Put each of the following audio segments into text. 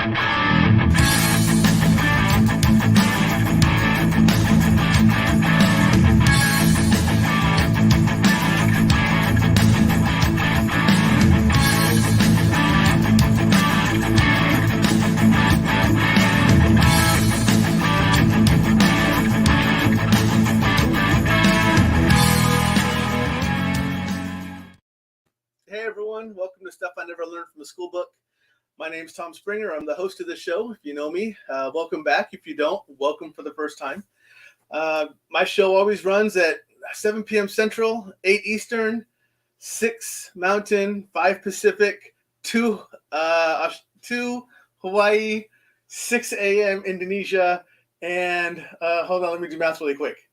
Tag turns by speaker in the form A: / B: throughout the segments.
A: Hey everyone, welcome to Stuff I Never Learned from the Schoolbook. My name's Tom Springer. I'm the host of the show. If you know me, welcome back. If you don't, welcome for the first time. My show always runs at 7 p.m. Central, 8 Eastern, 6 Mountain, 5 Pacific, 2 Hawaii, 6 a.m. Indonesia, and hold on, let me do math really quick.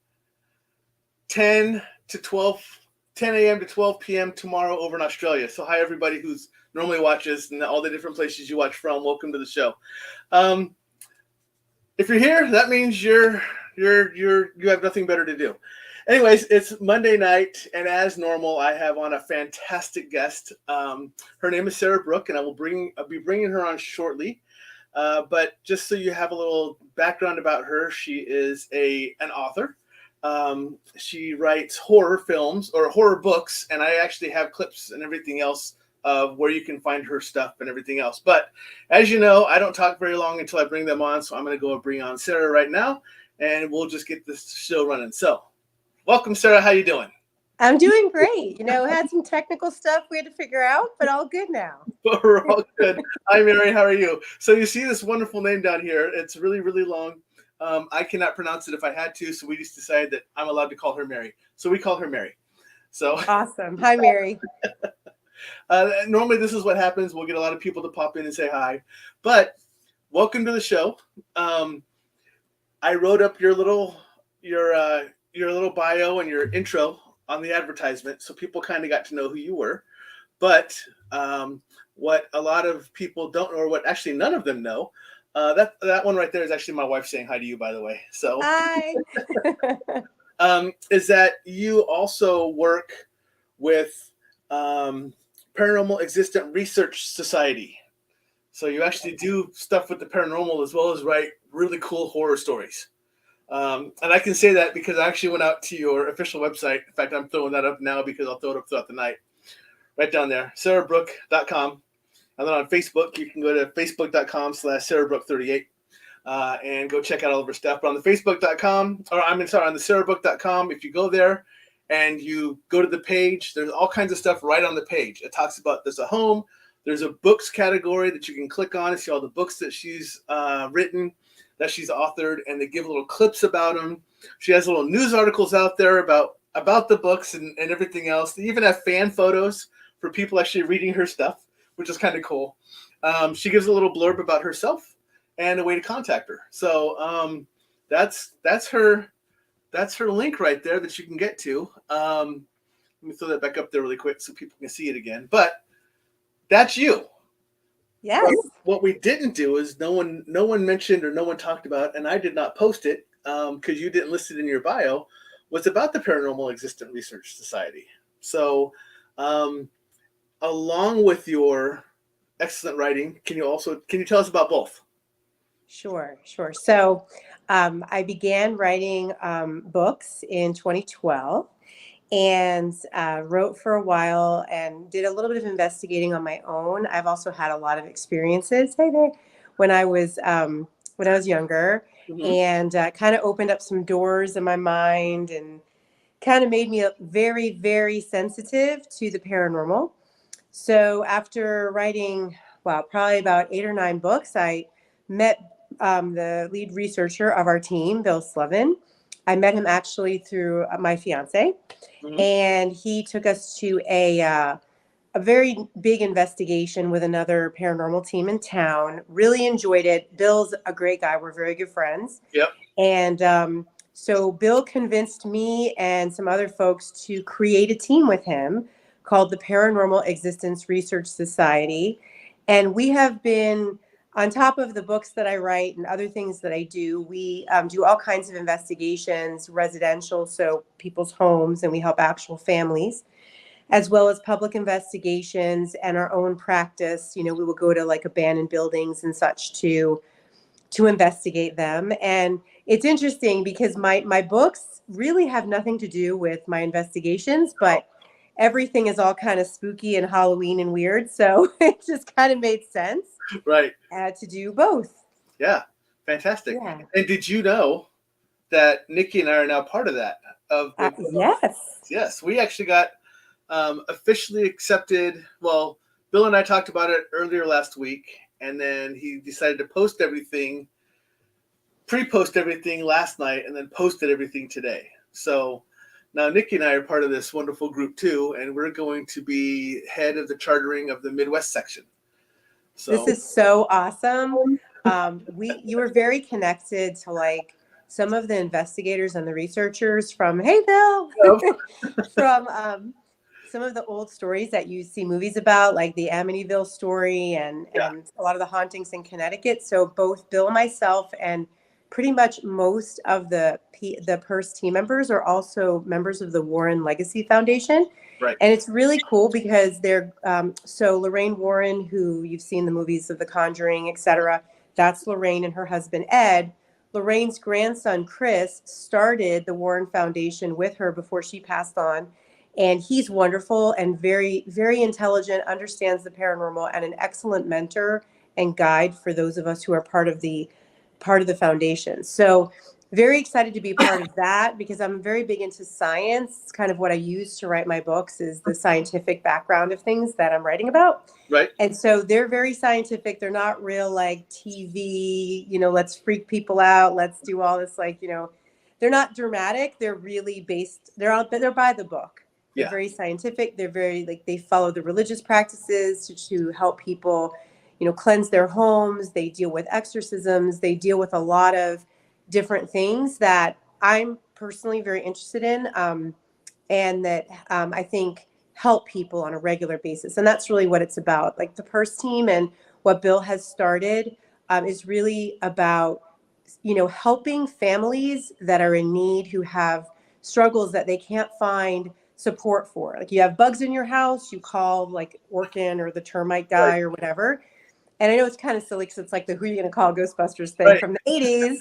A: 10 a.m. to 12 p.m. tomorrow over in Australia. So hi everybody who's normally watches and all the different places you watch from. Welcome to the show. If you're here, that means you have nothing better to do. Anyways, it's Monday night, and as normal, I have on a fantastic guest. Her name is Sara Brooke, and I'll be bringing her on shortly. But just so you have a little background about her, she is an author. She writes horror films or horror books, and I actually have clips and everything else of where you can find her stuff and everything else. But as you know, I don't talk very long until I bring them on, so I'm going to go and bring on Sara right now, and we'll just get this show running. So, welcome, Sara. How you doing?
B: I'm doing great. Had some technical stuff we had to figure out, but all good now.
A: We're all good. Hi, Mary. How are you? So you see this wonderful name down here. It's really, really long. I cannot pronounce it if I had to, so we just decided that I'm allowed to call her Mary. So we call her Mary. So
B: awesome. Hi, Mary.
A: Normally this is what happens. We'll get a lot of people to pop in and say hi. But welcome to the show. I wrote up your little bio and your intro on the advertisement, so people kind of got to know who you were. But what a lot of people don't know, or what actually none of them know, that one right there is actually my wife saying hi to you, by the way. So
B: hi.
A: Is that you also work with Paranormal Existent Research Society. So you actually do stuff with the paranormal as well as write really cool horror stories. And I can say that because I actually went out to your official website. In fact, I'm throwing that up now because I'll throw it up throughout the night. Right down there, sarabrook.com. And then on Facebook, you can go to facebook.com/SaraBrooke38 and go check out all of her stuff. But on the Facebook.com, on the SaraBrooke.com, if you go there and you go to the page, there's all kinds of stuff right on the page. It talks about there's a home, there's a books category that you can click on and see all the books that she's written, that she's authored, and they give little clips about them. She has little news articles out there about the books and everything else. They even have fan photos for people actually reading her stuff, which is kind of cool. She gives a little blurb about herself and a way to contact her. So that's her link right there that you can get to. Let me throw that back up there really quick so people can see it again. But that's you.
B: Yes.
A: What we didn't do is no one mentioned or no one talked about, and I did not post it because you didn't list it in your bio, was about the Paranormal Existent Research Society. So along with your excellent writing, can you tell us about both?
B: Sure. So I began writing books in 2012 and wrote for a while and did a little bit of investigating on my own. I've also had a lot of experiences when I was younger, mm-hmm. and kind of opened up some doors in my mind and kind of made me very, very sensitive to the paranormal. So after writing, probably about 8 or 9 books, I met the lead researcher of our team, Bill Slevin. I met him actually through my fiance, mm-hmm. and he took us to a very big investigation with another paranormal team in town. Really enjoyed it. Bill's a great guy. We're very good friends.
A: Yep.
B: And so Bill convinced me and some other folks to create a team with him called the Paranormal Existence Research Society. And we have been, on top of the books that I write and other things that I do, we do all kinds of investigations, residential, so people's homes, and we help actual families. as well as public investigations and our own practice. You know, we will go to like abandoned buildings and such to investigate them. And it's interesting because my books really have nothing to do with my investigations, but everything is all kind of spooky and Halloween and weird. So it just kind of made sense
A: Right.
B: to do both.
A: Yeah. Fantastic.
B: Yeah.
A: And did you know that Nikki and I are now part of that? Of the
B: Yes.
A: Yes, we actually got officially accepted. Well, Bill and I talked about it earlier last week, and then he decided to post everything, pre-post everything last night, and then posted everything today. So now Nikki and I are part of this wonderful group too, and we're going to be head of the chartering of the Midwest section. So
B: this is so awesome. You were very connected to like some of the investigators and the researchers from Hey Bill from some of the old stories that you see movies about, like the Amityville story and a lot of the hauntings in Connecticut. So both Bill and myself and pretty much most of the Purse team members are also members of the Warren Legacy Foundation.
A: right.
B: And it's really cool because they're so Lorraine Warren, who you've seen the movies of The Conjuring, etc. That's Lorraine and her husband Ed. Lorraine's grandson Chris started the Warren Foundation with her before she passed on. And he's wonderful and very, very intelligent, understands the paranormal, and an excellent mentor and guide for those of us who are part of the foundation. So very excited to be part of that because I'm very big into science. It's kind of what I use to write my books is the scientific background of things that I'm writing about.
A: Right.
B: And so they're very scientific. They're not real like TV, you know, let's freak people out. Let's do all this, like, you know, they're not dramatic. They're really based, they're by the book. They're very scientific. They're very like they follow the religious practices to help people, you know, cleanse their homes. They deal with exorcisms. They deal with a lot of different things that I'm personally very interested in, and that I think help people on a regular basis. And that's really what it's about. Like the Purse team and what Bill has started is really about, you know, helping families that are in need who have struggles that they can't find support for. Like you have bugs in your house, you call like Orkin or the termite guy or whatever. And I know it's kind of silly because it's like the who are you going to call Ghostbusters thing from the 80s,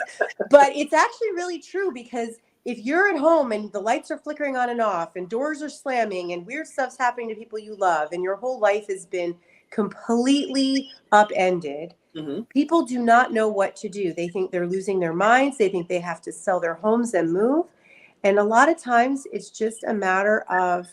B: but it's actually really true because if you're at home and the lights are flickering on and off and doors are slamming and weird stuff's happening to people you love and your whole life has been completely upended, people do not know what to do. They think they're losing their minds. They think they have to sell their homes and move. And a lot of times it's just a matter of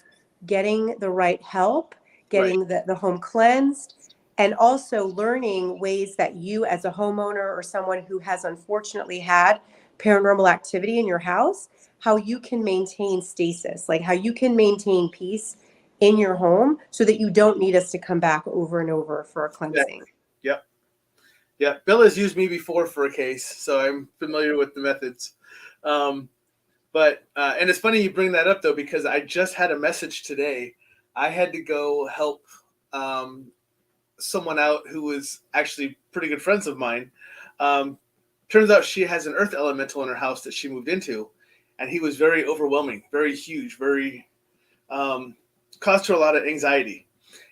B: getting the right help, getting the home cleansed, and also learning ways that you as a homeowner or someone who has unfortunately had paranormal activity in your house, how you can maintain stasis, like how you can maintain peace in your home so that you don't need us to come back over and over for a cleansing.
A: Yep. Yeah. Bill has used me before for a case, so I'm familiar with the methods. But it's funny you bring that up, though, because I just had a message today. I had to go help someone out who was actually pretty good friends of mine. Turns out she has an earth elemental in her house that she moved into, and he was very overwhelming, very huge, very caused her a lot of anxiety.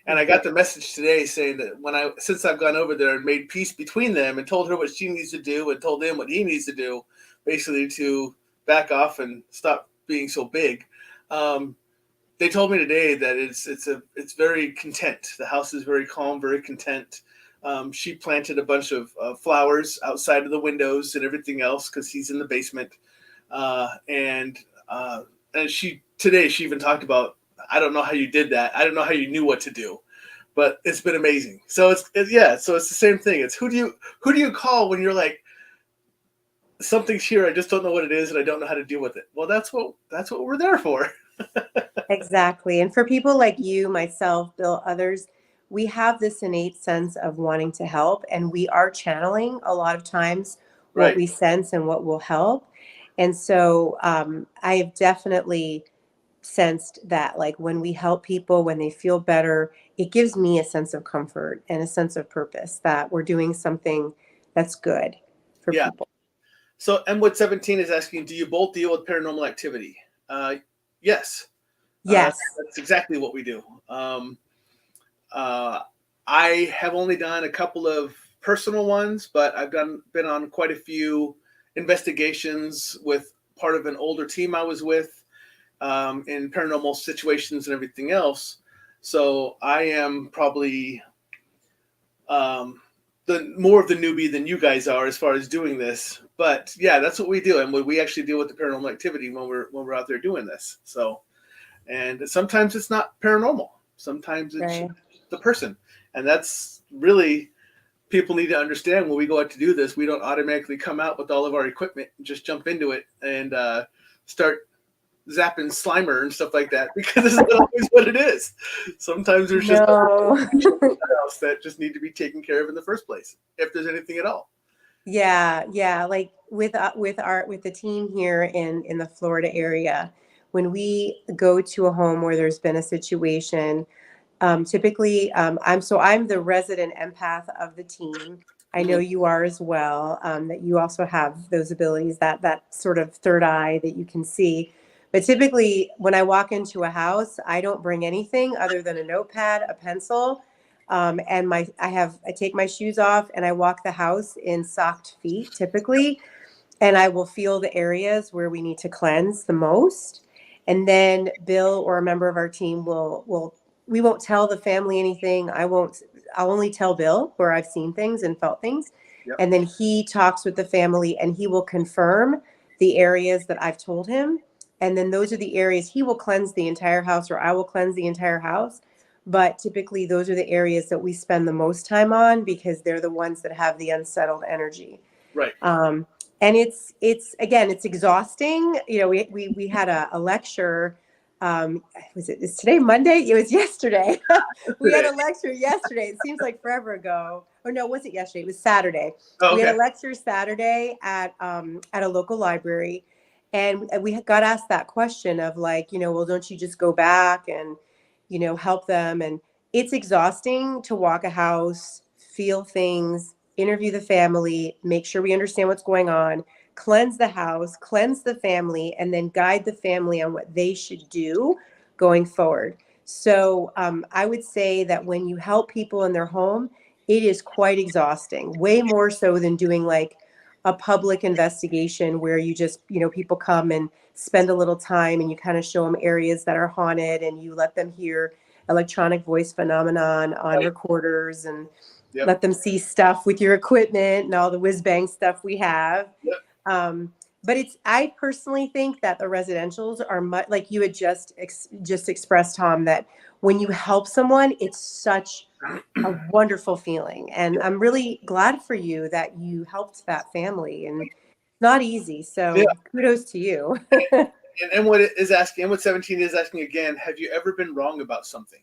A: And I got the message today saying that since I've gone over there and made peace between them and told her what she needs to do and told him what he needs to do, basically to back off and stop being so big. They told me today that it's very content. The house is very calm, very content. She planted a bunch of flowers outside of the windows and everything else because he's in the basement. And she even talked about, I don't know how you did that. I don't know how you knew what to do, but it's been amazing. So so it's the same thing. It's who do you call when you're like, something's here, I just don't know what it is and I don't know how to deal with it. Well, that's what we're there for.
B: Exactly. And for people like you, myself, Bill, others, we have this innate sense of wanting to help, and we are channeling a lot of times what we sense and what will help. And so I have definitely sensed that, like, when we help people, when they feel better, it gives me a sense of comfort and a sense of purpose that we're doing something that's good for people.
A: So Mwood 17 is asking, do you both deal with paranormal activity? Yes.
B: Yes.
A: That's exactly what we do. Uh, I have only done a couple of personal ones, but I've been on quite a few investigations with part of an older team I was with in paranormal situations and everything else. So I am probably um, the more of the newbie than you guys are as far as doing this. But yeah, that's what we do, and we actually deal with the paranormal activity when we're out there doing this. So, and sometimes it's not paranormal. Sometimes it's
B: Right.
A: the person, and that's really people need to understand when we go out to do this. We don't automatically come out with all of our equipment and just jump into it and start zapping Slimer and stuff like that because it's not always what it is. Sometimes there's just
B: No.
A: else that just need to be taken care of in the first place, if there's anything at all.
B: Yeah, yeah. Like with the team here in the Florida area, when we go to a home where there's been a situation, typically I'm the resident empath of the team. I know
A: Mhm.
B: you are as well. That you also have those abilities, that sort of third eye that you can see. But typically, when I walk into a house, I don't bring anything other than a notepad, a pencil, and I take my shoes off and I walk the house in socked feet typically, and I will feel the areas where we need to cleanse the most. And then Bill or a member of our team will we won't tell the family anything. I'll only tell Bill where I've seen things and felt things.
A: Yep.
B: And then he talks with the family and he will confirm the areas that I've told him. And then those are the areas he will cleanse the entire house or I will cleanse the entire house. But typically those are the areas that we spend the most time on because they're the ones that have the unsettled energy.
A: Right.
B: Um, and it's again, it's exhausting. You know, we had a lecture. Is today Monday? It was yesterday. We had
A: Today.
B: a lecture yesterday. It seems like forever ago. Or no, it wasn't yesterday. It was Saturday.
A: Oh,
B: We had
A: okay.
B: a lecture Saturday at a local library, and we got asked that question of like, well, don't you just go back and help them? And it's exhausting to walk a house, feel things, interview the family, make sure we understand what's going on, cleanse the house, cleanse the family, and then guide the family on what they should do going forward. So I would say that when you help people in their home, it is quite exhausting, way more so than doing like a public investigation where you just, people come and spend a little time and you kind of show them areas that are haunted and you let them hear electronic voice phenomenon on
A: Right.
B: recorders and
A: Yep.
B: let them see stuff with your equipment and all the whiz bang stuff we have.
A: Yep.
B: But I personally think that the residentials are much like you had just expressed, Tom, that when you help someone, it's such a wonderful feeling. And
A: Yep.
B: I'm really glad for you that you helped that family and not easy.
A: Yeah.
B: So kudos to you.
A: And what it is asking, and what 17 is asking again, have you ever been wrong about something?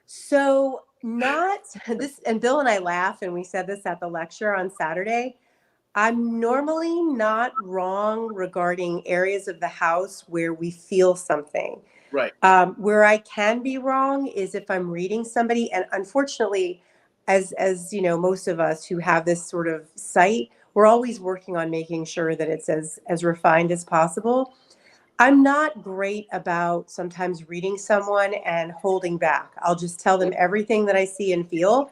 B: So not this, and Bill and I laugh, and we said this at the lecture on Saturday. I'm normally not wrong regarding areas of the house where we feel something.
A: Right.
B: Where I can be wrong is if I'm reading somebody, and unfortunately, as most of us who have this sort of sight, we're always working on making sure that it's as refined as possible. I'm not great about sometimes reading someone and holding back. I'll just tell them everything that I see and feel.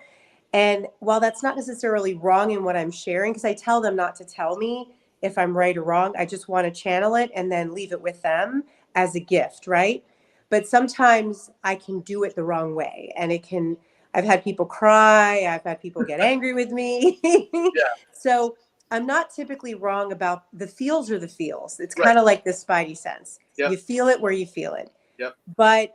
B: And while that's not necessarily wrong in what I'm sharing, because I tell them not to tell me if I'm right or wrong, I just want to channel it and then leave it with them as a gift, right? But sometimes I can do it the wrong way. And I've had people cry, I've had people get angry with me.
A: Yeah.
B: So I'm not typically wrong about the feels or the feels. It's
A: Right.
B: kind of like the spidey sense. You
A: Yep.
B: feel it where you feel it.
A: Yep.
B: But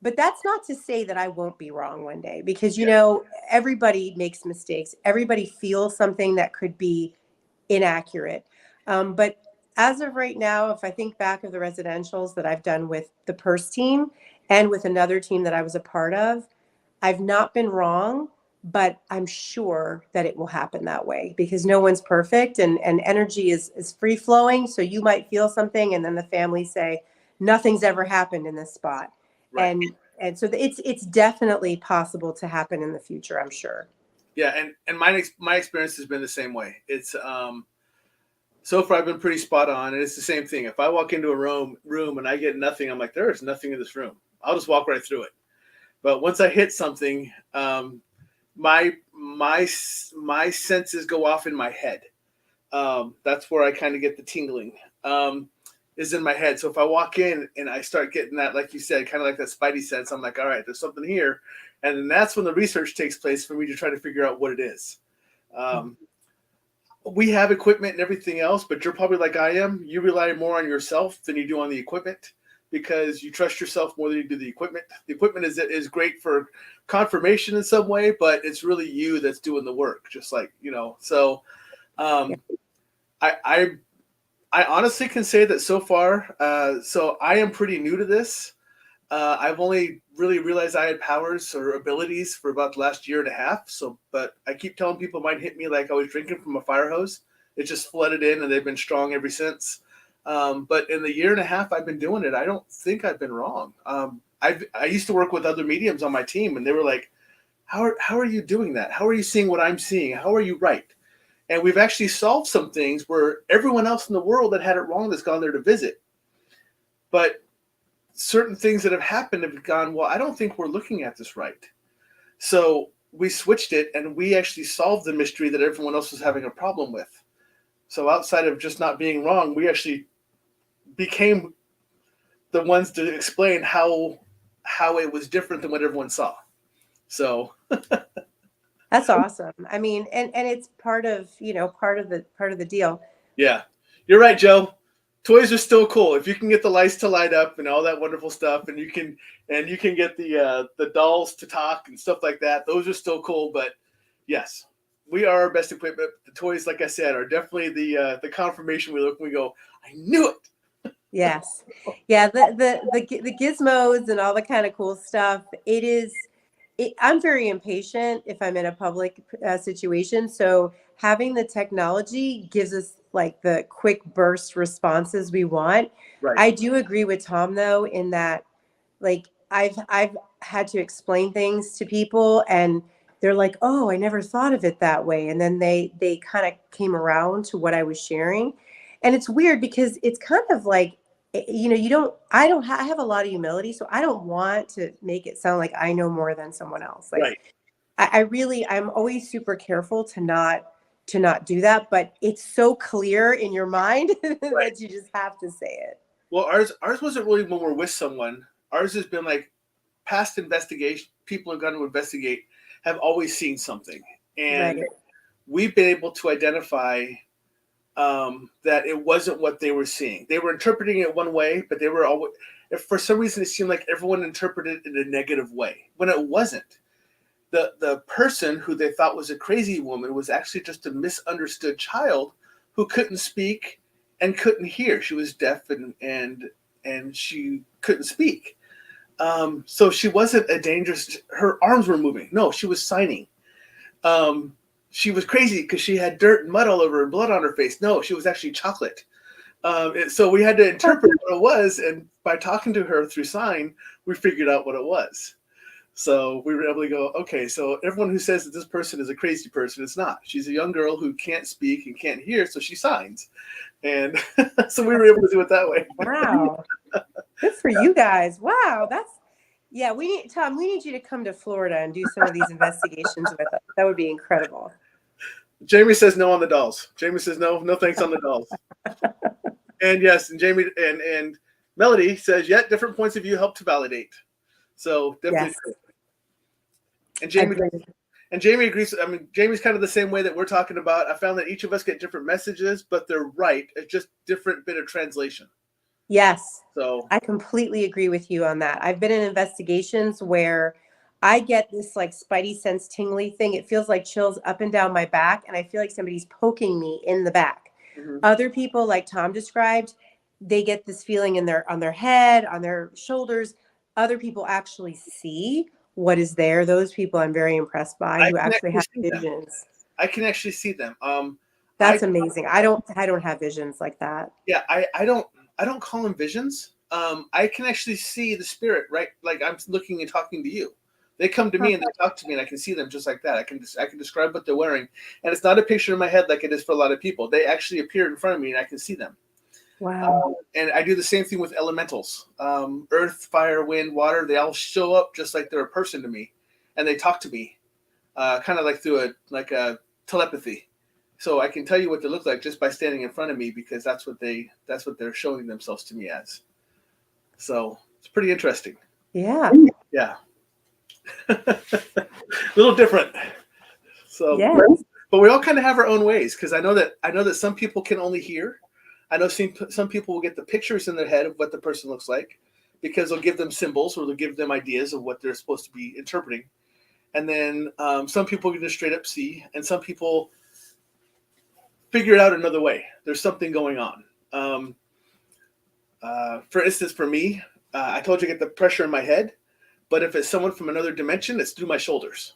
B: that's not to say that I won't be wrong one day because
A: Yeah.
B: everybody makes mistakes. Everybody feels something that could be inaccurate. But as of right now, if I think back of the residentials that I've done with the purse team and with another team that I was a part of, I've not been wrong, but I'm sure that it will happen that way because no one's perfect and energy is free flowing. So you might feel something and then the family say, nothing's ever happened in this spot.
A: Right.
B: And so it's definitely possible to happen in the future, I'm sure.
A: Yeah. And my experience has been the same way. It's So far, I've been pretty spot on, and it's the same thing. If I walk into a room and I get nothing, I'm like, there is nothing in this room. I'll just walk right through it. But once I hit something, my senses go off in my head. That's where I kind of get the tingling. Is in my head. So if I walk in and I start getting that, like you said, kind of like that spidey sense, I'm like, all right, there's something here, and then that's when the research takes place for me to try to figure out what it is. We have equipment and everything else, but you're probably like I am. You rely more on yourself than you do on the equipment because you trust yourself more than you do the equipment. The equipment is great for confirmation in some way, but it's really you that's doing the work, just like, So I honestly can say that so far, so I am pretty new to this. I've only really realized I had powers or abilities for about the last year and a half. But I keep telling people mine hit me like I was drinking from a fire hose. It just flooded in, and they've been strong ever since. But in the year and a half I've been doing it, I don't think I've been wrong. I used to work with other mediums on my team, and they were like, how are you doing that? How are you seeing what I'm seeing? How are you right? And we've actually solved some things where everyone else in the world that had it wrong that's gone there to visit. But certain things that have happened have gone, well, I don't think we're looking at this right. So we switched it, and we actually solved the mystery that everyone else was having a problem with. So outside of just not being wrong, we actually became the ones to explain how it was different than what everyone saw. So
B: that's awesome. I mean, and it's part of the deal.
A: Yeah, you're right, Joe. Toys are still cool if you can get the lights to light up and all that wonderful stuff, and you can get the dolls to talk and stuff like that. Those are still cool, but yes, we are our best equipment. The toys, like I said, are definitely the confirmation. We look and we go, I knew it.
B: Yes, yeah. The gizmos and all the kind of cool stuff. I'm very impatient if I'm in a public situation. So having the technology gives us like the quick burst responses we want.
A: Right.
B: I do agree with Tom though, in that like I've had to explain things to people and they're like, oh, I never thought of it that way. And then they kind of came around to what I was sharing. And it's weird because it's kind of like, I have a lot of humility, so I don't want to make it sound like I know more than someone else. Like
A: Right.
B: I'm always super careful to not do that, but it's so clear in your mind that you just have to say it.
A: Well, ours wasn't really when we're with someone. Ours has been like past investigation. People have gone to investigate have always seen something, and we've been able to identify that it wasn't what they were seeing. They were interpreting it one way, but they were always, if for some reason it seemed like everyone interpreted it in a negative way when it wasn't. The person who they thought was a crazy woman was actually just a misunderstood child who couldn't speak and couldn't hear. She was deaf and she couldn't speak. So she wasn't a dangerous. Her arms were moving. No, she was signing. She was crazy because she had dirt and mud all over her and blood on her face. No, she was actually chocolate. So we had to interpret what it was, and by talking to her through sign, we figured out what it was. So we were able to go, okay, so everyone who says that this person is a crazy person, it's not. She's a young girl who can't speak and can't hear, so she signs. And so we were able to do it that way.
B: Wow. Good for you guys. Wow. Tom, we need you to come to Florida and do some of these investigations with us. That would be incredible.
A: Jamie says no on the dolls. Jamie says no thanks on the dolls. And yes, and Jamie and Melody says, yet different points of view help to validate. So definitely. Yes. And Jamie agrees. I mean, Jamie's kind of the same way that we're talking about. I found that each of us get different messages, but they're right. It's just different bit of translation.
B: Yes.
A: So
B: I completely agree with you on that. I've been in investigations where I get this like spidey sense tingly thing. It feels like chills up and down my back, and I feel like somebody's poking me in the back. Mm-hmm. Other people, like Tom described, they get this feeling on their head, on their shoulders. Other people actually see what is there. Those people I'm very impressed by, who actually have visions.
A: I can actually see them.
B: That's amazing. I don't have visions like that.
A: Yeah, I don't call them visions. I can actually see the spirit, right? Like I'm looking and talking to you. They come to me and they talk to me, and I can see them just like that. I can describe what they're wearing, and it's not a picture in my head like it is for a lot of people. They actually appear in front of me, and I can see them.
B: Wow.
A: And I do the same thing with elementals, earth, fire, wind, water. They all show up just like they're a person to me, and they talk to me, kind of like through a telepathy. So I can tell you what they look like just by standing in front of me, because that's what they're showing themselves to me as. So it's pretty interesting.
B: Yeah.
A: Yeah. A little different. So,
B: Yeah.
A: but we all kind of have our own ways, because I know that some people can only hear. I know some people will get the pictures in their head of what the person looks like, because they'll give them symbols or they'll give them ideas of what they're supposed to be interpreting. And then some people can just straight up see, and some people figure it out another way. There's something going on. For instance, for me, I told you I get the pressure in my head, but if it's someone from another dimension, it's through my shoulders.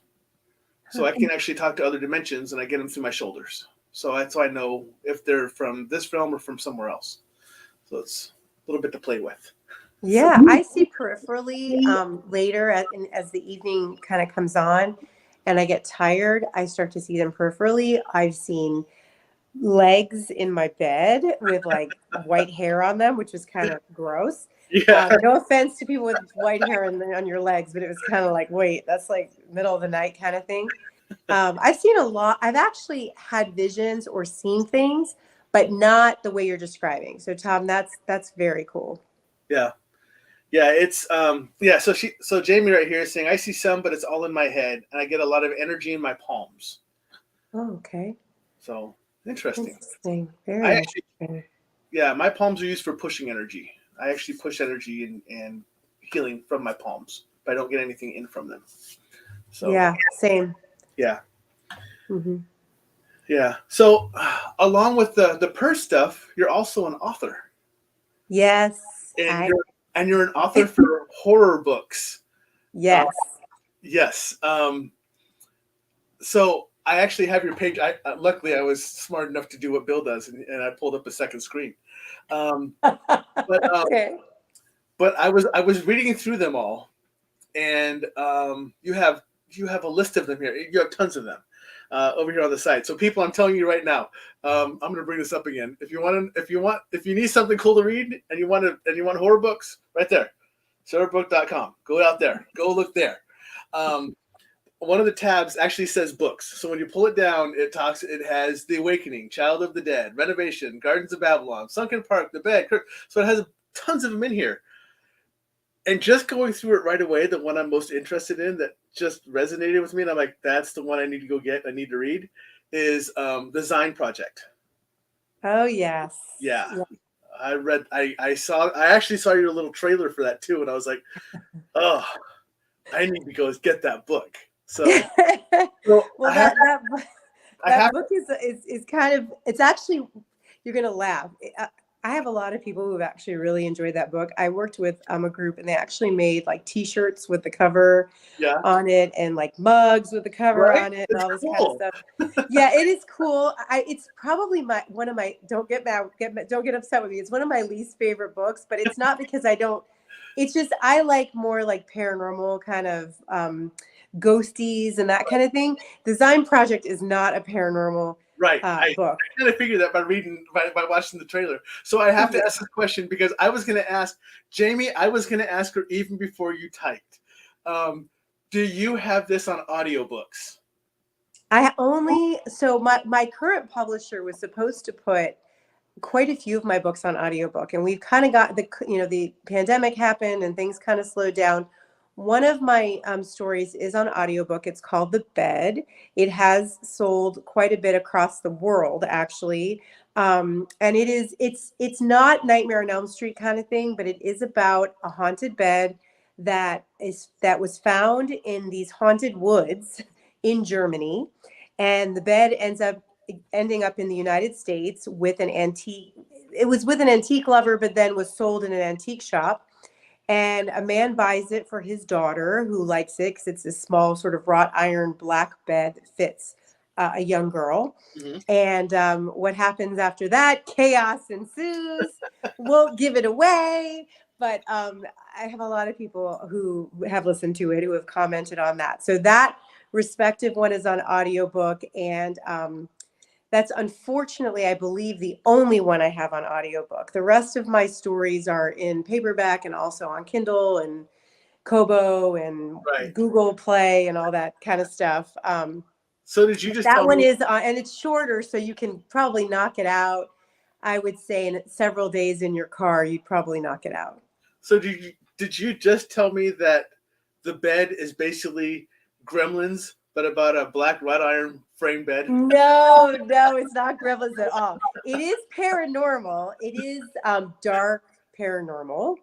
A: So I can actually talk to other dimensions, and I get them through my shoulders. So that's how I know if they're from this realm or from somewhere else. So it's a little bit to play with.
B: Yeah, I see peripherally later as the evening kind of comes on and I get tired, I start to see them peripherally. I've seen legs in my bed with like white hair on them, which was kind of gross.
A: Yeah.
B: No offense to people with white hair on your legs, but it was kind of like, wait, that's like middle of the night kind of thing. I've seen a lot. I've actually had visions or seen things, but not the way you're describing. So Tom, that's very cool.
A: Yeah. Yeah, it's yeah, so Jamie right here is saying I see some, but it's all in my head, and I get a lot of energy in my palms.
B: Oh, okay.
A: So interesting.
B: Interesting. Very interesting.
A: Yeah, my palms are used for pushing energy. I actually push energy and healing from my palms, but I don't get anything in from them. So
B: yeah, same.
A: Yeah.
B: Mm-hmm.
A: Yeah. So along with the purse stuff, you're also an author.
B: Yes.
A: And you're an author for horror books.
B: Yes.
A: Yes. So I actually have your page. Luckily I was smart enough to do what Bill does, and I pulled up a second screen.
B: Okay.
A: But I was reading through them all, and you have a list of them here. You have tons of them over here on the site. So people, I'm telling you right now, I'm going to bring this up again. If you need something cool to read, and you want horror books, right there, SaraBrooke.com. Go out there, go look there. One of the tabs actually says books. So when you pull it down, it has The Awakening, Child of the Dead, Renovation, Gardens of Babylon, Sunken Park, The Bed. So it has tons of them in here. And just going through it right away, the one I'm most interested in that just resonated with me, and I'm like, that's the one I need to go get, I need to read, is the Design Project.
B: Oh, yes.
A: Yeah. I actually saw your little trailer for that too, and I was like, oh, I need to go get that book. So,
B: well, that book is kind of, it's actually, you're going to laugh. I have a lot of people who have actually really enjoyed that book. I worked with a group, and they actually made like T-shirts with the cover on it, and like mugs with the cover on it, and all this kind of stuff. Yeah, it is cool. It's probably one of my, don't get upset with me. It's one of my least favorite books, but it's not because I don't. It's just I like more like paranormal kind of ghosties and that kind of thing. Design Project is not a paranormal.
A: Right. I kind of figured that by watching the trailer. So I have to ask this question, because I was going to ask Jamie, I was going to ask her even before you typed. Do you have this on audiobooks?
B: So my current publisher was supposed to put quite a few of my books on audiobook, and we've kind of got the pandemic happened and things kind of slowed down. One of my stories is on audiobook. It's called The Bed. It has sold quite a bit across the world, actually. And it's not Nightmare on Elm Street kind of thing, but it is about a haunted bed that was found in these haunted woods in Germany. And the bed ending up in the United States with an antique. It was with an antique lover, but then was sold in an antique shop. And a man buys it for his daughter, who likes it because it's a small sort of wrought iron black bed that fits a young girl. Mm-hmm. And what happens after that? Chaos ensues. Won't give it away. but I have a lot of people who have listened to it who have commented on that. So that respective one is on audiobook, and that's unfortunately, I believe, the only one I have on audiobook. The rest of my stories are in paperback and also on Kindle and Kobo and
A: Right.
B: Google Play and all that kind of stuff.
A: So did you just
B: That
A: tell
B: one
A: me?
B: is, and it's shorter, so you can probably knock it out. I would say in several days in your car, you'd probably knock it out.
A: So did you just tell me that the bed is basically Gremlins, but about a black wrought iron frame bed?
B: No, no, it's not Gremlins at all. It is paranormal. It is dark paranormal.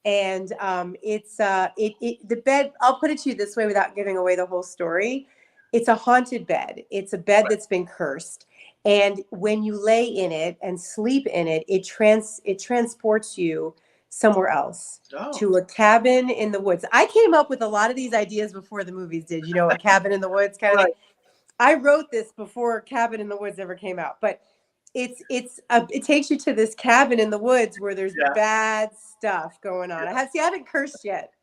B: And it's the bed, I'll put it to you this way without giving away the whole story. It's a haunted bed. It's a bed that's been cursed. And when you lay in it and sleep in it, it transports you somewhere else,
A: Oh,
B: to a cabin in the woods. I came up with a lot of these ideas before the movies did, a cabin in the woods kind of
A: right.
B: thing. I wrote this before Cabin in the Woods ever came out, but it takes you to this cabin in the woods where there's
A: Yeah.
B: bad stuff going on. I haven't cursed yet.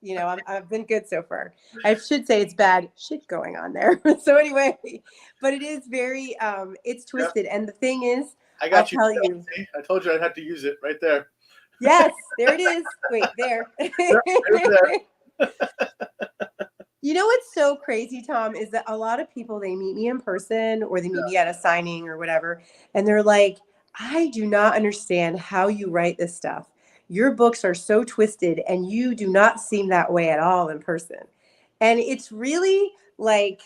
B: I've been good so far. I should say it's bad shit going on there. So anyway, but it is very it's
A: Yep.
B: twisted. And the thing is,
A: I
B: I'll
A: got you.
B: tell you.
A: See? I told you I'd have to use it right there.
B: Yes, there it is. Wait, there.
A: Yep, there.
B: You know what's so crazy, Tom, is that a lot of people, they meet me in person or they meet me at a signing or whatever, and they're like, I do not understand how you write this stuff. Your books are so twisted and you do not seem that way at all in person. And it's really like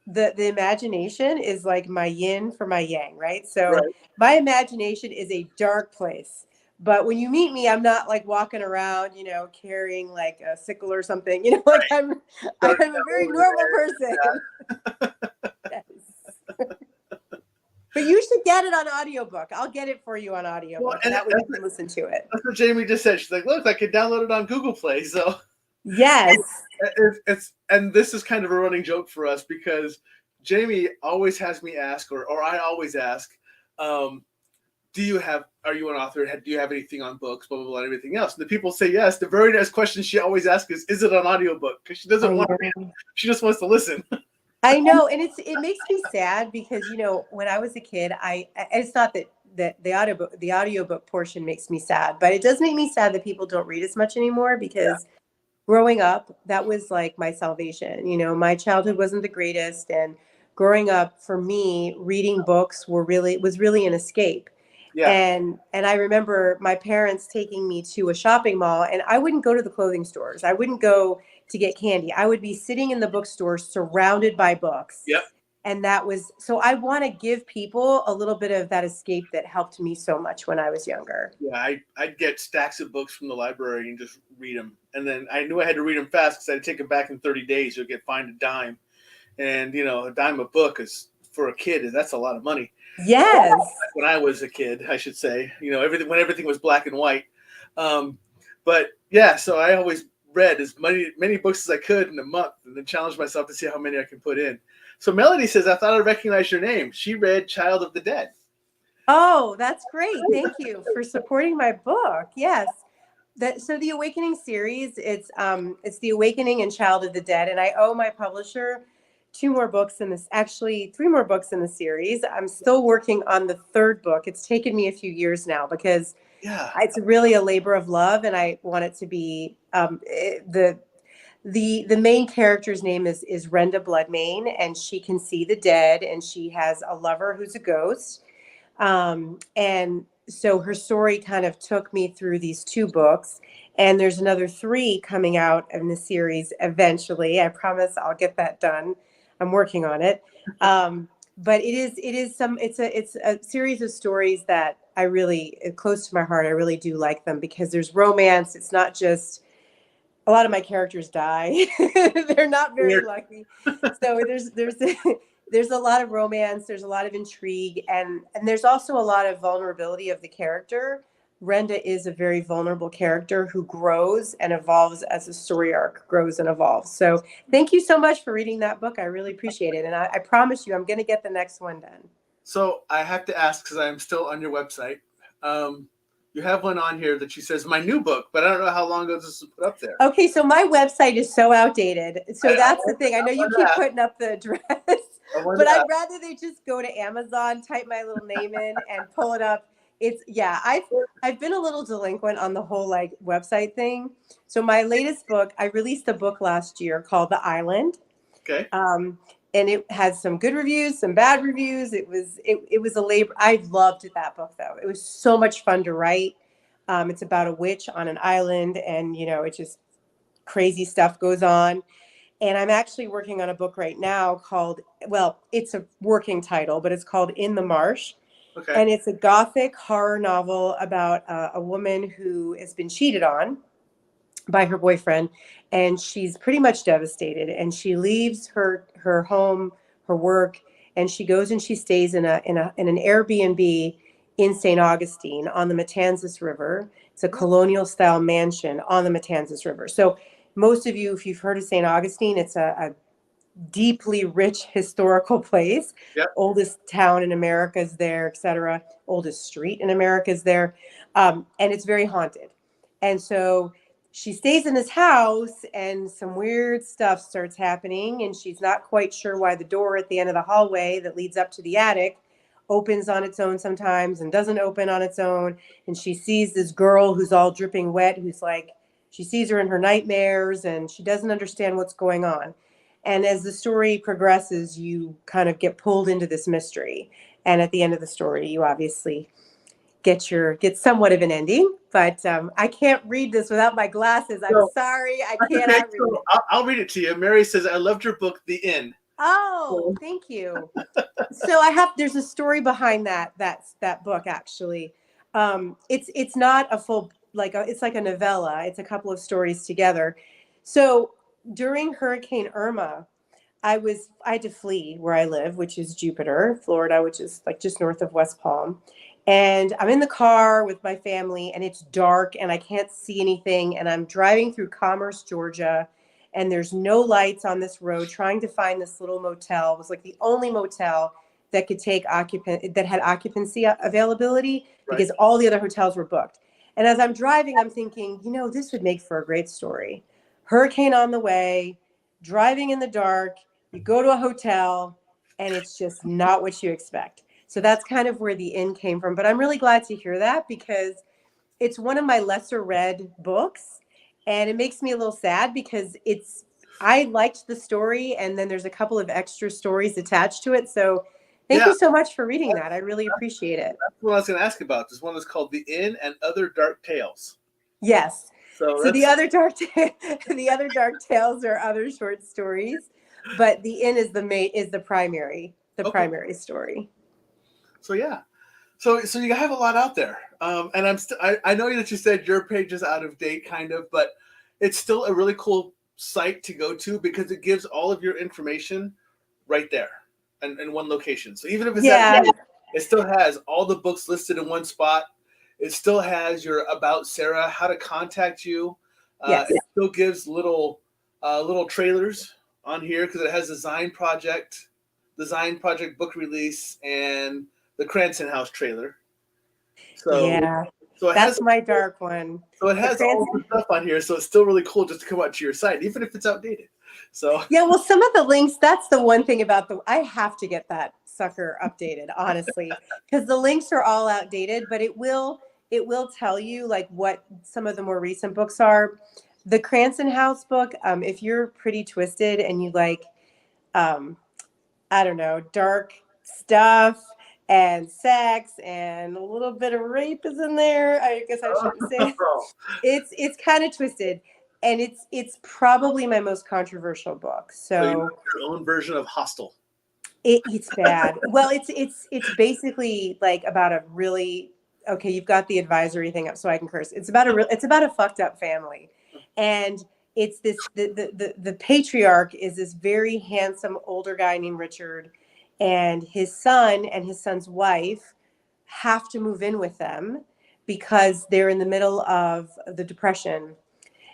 B: the imagination is like my yin for my yang, right? So
A: Right.
B: my imagination is a dark place. But when you meet me, I'm not like walking around, carrying like a sickle or something, like I'm
A: Dark
B: a very
A: over
B: normal
A: there.
B: person. Yes. But you should get it on audiobook. I'll get it for you on
A: Well,
B: audiobook, and
A: and
B: that way you can listen to it.
A: that's what Jamie just said. She's like, "Look, I can download it on Google Play." So
B: Yes.
A: it's and this is kind of a running joke for us because Jamie always has me ask, or I always ask, um, are you an author? Do you have anything on books, blah, blah, blah, and everything else? And the people say yes. The very next question she always asks is it an audiobook? Because she doesn't
B: I
A: want to read
B: know.
A: it. She just wants to listen.
B: I know, and it makes me sad because when I was a kid, it's not that the audiobook portion makes me sad, but it does make me sad that people don't read as much anymore
A: Yeah.
B: because growing up, that was like my salvation. My childhood wasn't the greatest, and growing up for me, reading books was really an escape.
A: Yeah.
B: And I remember my parents taking me to a shopping mall, and I wouldn't go to the clothing stores. I wouldn't go to get candy. I would be sitting in the bookstore surrounded by books.
A: Yep.
B: And that was so I want to give people a little bit of that escape that helped me so much when I was younger.
A: Yeah. I'd get stacks of books from the library and just read them. And then I knew I had to read them fast because I'd take them back in 30 days. You'll get fined a dime. And, a dime a book is for a kid, that's a lot of money.
B: Yes.
A: When I was a kid, I should say, everything was black and white. But yeah, so I always read as many books as I could in a month, and then challenged myself to see how many I can put in. So Melody says, "I thought I recognized your name." She read Child of the Dead.
B: Oh, that's great. Thank you for supporting my book. Yes. So the Awakening series, it's The Awakening and Child of the Dead, and I owe my publisher three more books in the series. I'm still working on the third book. It's taken me a few years now because
A: Yeah.
B: it's really a labor of love, and I want it to be the main character's name is Renda Bloodmane, and she can see the dead, and she has a lover who's a ghost. And so her story kind of took me through these two books, and there's another three coming out in the series eventually. I promise I'll get that done. I'm working on it. But it's a series of stories that I really close to my heart. I really do like them because there's romance. It's not just a lot of my characters die. They're not very
A: Weird.
B: lucky. So there's a lot of romance, there's a lot of intrigue, and there's also a lot of vulnerability of the character. Renda is a very vulnerable character who grows and evolves as the story arc grows and evolves. So thank you so much for reading that book. I really appreciate it. And I promise you I'm going to get the next one done.
A: So I have to ask because I'm still on your website. You have one on here that she says my new book, but I don't know how long ago this was put up there.
B: Okay, so my website is so outdated. So that's the thing. I know
A: I
B: you
A: wonder
B: keep
A: that.
B: putting up the address,
A: I wonder
B: but I'd
A: that.
B: rather they just go to Amazon, type my little name in, and pull it up. It's yeah, I've been a little delinquent on the whole like website thing. So my latest book, I released a book last year called The Island.
A: Okay.
B: And it had some good reviews, some bad reviews. It was a labor. I loved that book though. It was so much fun to write. It's about a witch on an island, and you know, it just crazy stuff goes on. And I'm actually working on a book right now called, well, it's a working title, but it's called In the Marsh.
A: Okay.
B: And it's a gothic horror novel about a woman who has been cheated on by her boyfriend, and she's pretty much devastated, and she leaves her home, her work, and she goes and she stays in an Airbnb in St. Augustine on the Matanzas River. It's a colonial style mansion on the Matanzas River. So most of you, if you've heard of St. Augustine, it's a deeply rich historical place.
A: Yep.
B: Oldest town in America is there, etc. Oldest street in America is there, and it's very haunted. And so she stays in this house, and some weird stuff starts happening, and she's not quite sure why the door at the end of the hallway that leads up to the attic opens on its own sometimes and doesn't open on its own. And she sees this girl who's all dripping wet, who's like, she sees her in her nightmares, and she doesn't understand what's going on. And as the story progresses, you kind of get pulled into this mystery. And at the end of the story, you obviously get somewhat of an ending. But I can't read this without my glasses. I'm sorry, I cannot read it.
A: I'll read it to you. Mary says, "I loved your book, The Inn."
B: Oh, thank you. So there's a story behind that book actually. It's not a full it's like a novella. It's a couple of stories together. So during Hurricane Irma, I had to flee where I live, which is Jupiter, Florida, which is like just north of West Palm. And I'm in the car with my family, and it's dark and I can't see anything. And I'm driving through Commerce, Georgia, and there's no lights on this road, trying to find this little motel. It was like the only motel that could take that had occupancy availability, because all the other hotels were booked. And as I'm driving, I'm thinking, this would make for a great story. Hurricane on the way, driving in the dark, you go to a hotel, and it's just not what you expect. So that's kind of where The Inn came from. But I'm really glad to hear that, because it's one of my lesser read books. And it makes me a little sad because I liked the story, and then there's a couple of extra stories attached to it. So thank you so much for reading that. I really appreciate it.
A: That's what I was going to ask about. There's one that's called The Inn and Other Dark Tales.
B: Yes. So the other dark tales are other short stories, but The Inn is the primary story.
A: So yeah, so you have a lot out there, and I know that you said your page is out of date, kind of, but it's still a really cool site to go to, because it gives all of your information right there and in one location. So even if it's it still has all the books listed in one spot. It still has your About Sara, how to contact you. It still gives little trailers on here, because it has Design Project book release, and the Cranston House trailer. So
B: that's my dark one.
A: So it has all the stuff on here. So it's still really cool just to come out to your site, even if it's outdated. So
B: yeah, well, some of the links, that's the one thing about I have to get that sucker updated, honestly, because the links are all outdated, but it will tell you like what some of the more recent books are. The Cranston House book, if you're pretty twisted and you like, I don't know, dark stuff and sex and a little bit of rape is in there. I guess I shouldn't say it's kind of twisted, and it's probably my most controversial book. So
A: you have your own version of Hostel.
B: It's bad. Well, it's basically like about a really, okay, you've got the advisory thing up so I can curse. It's about a fucked up family, and it's this the patriarch is this very handsome older guy named Richard, and his son and his son's wife have to move in with them because they're in the middle of the Depression.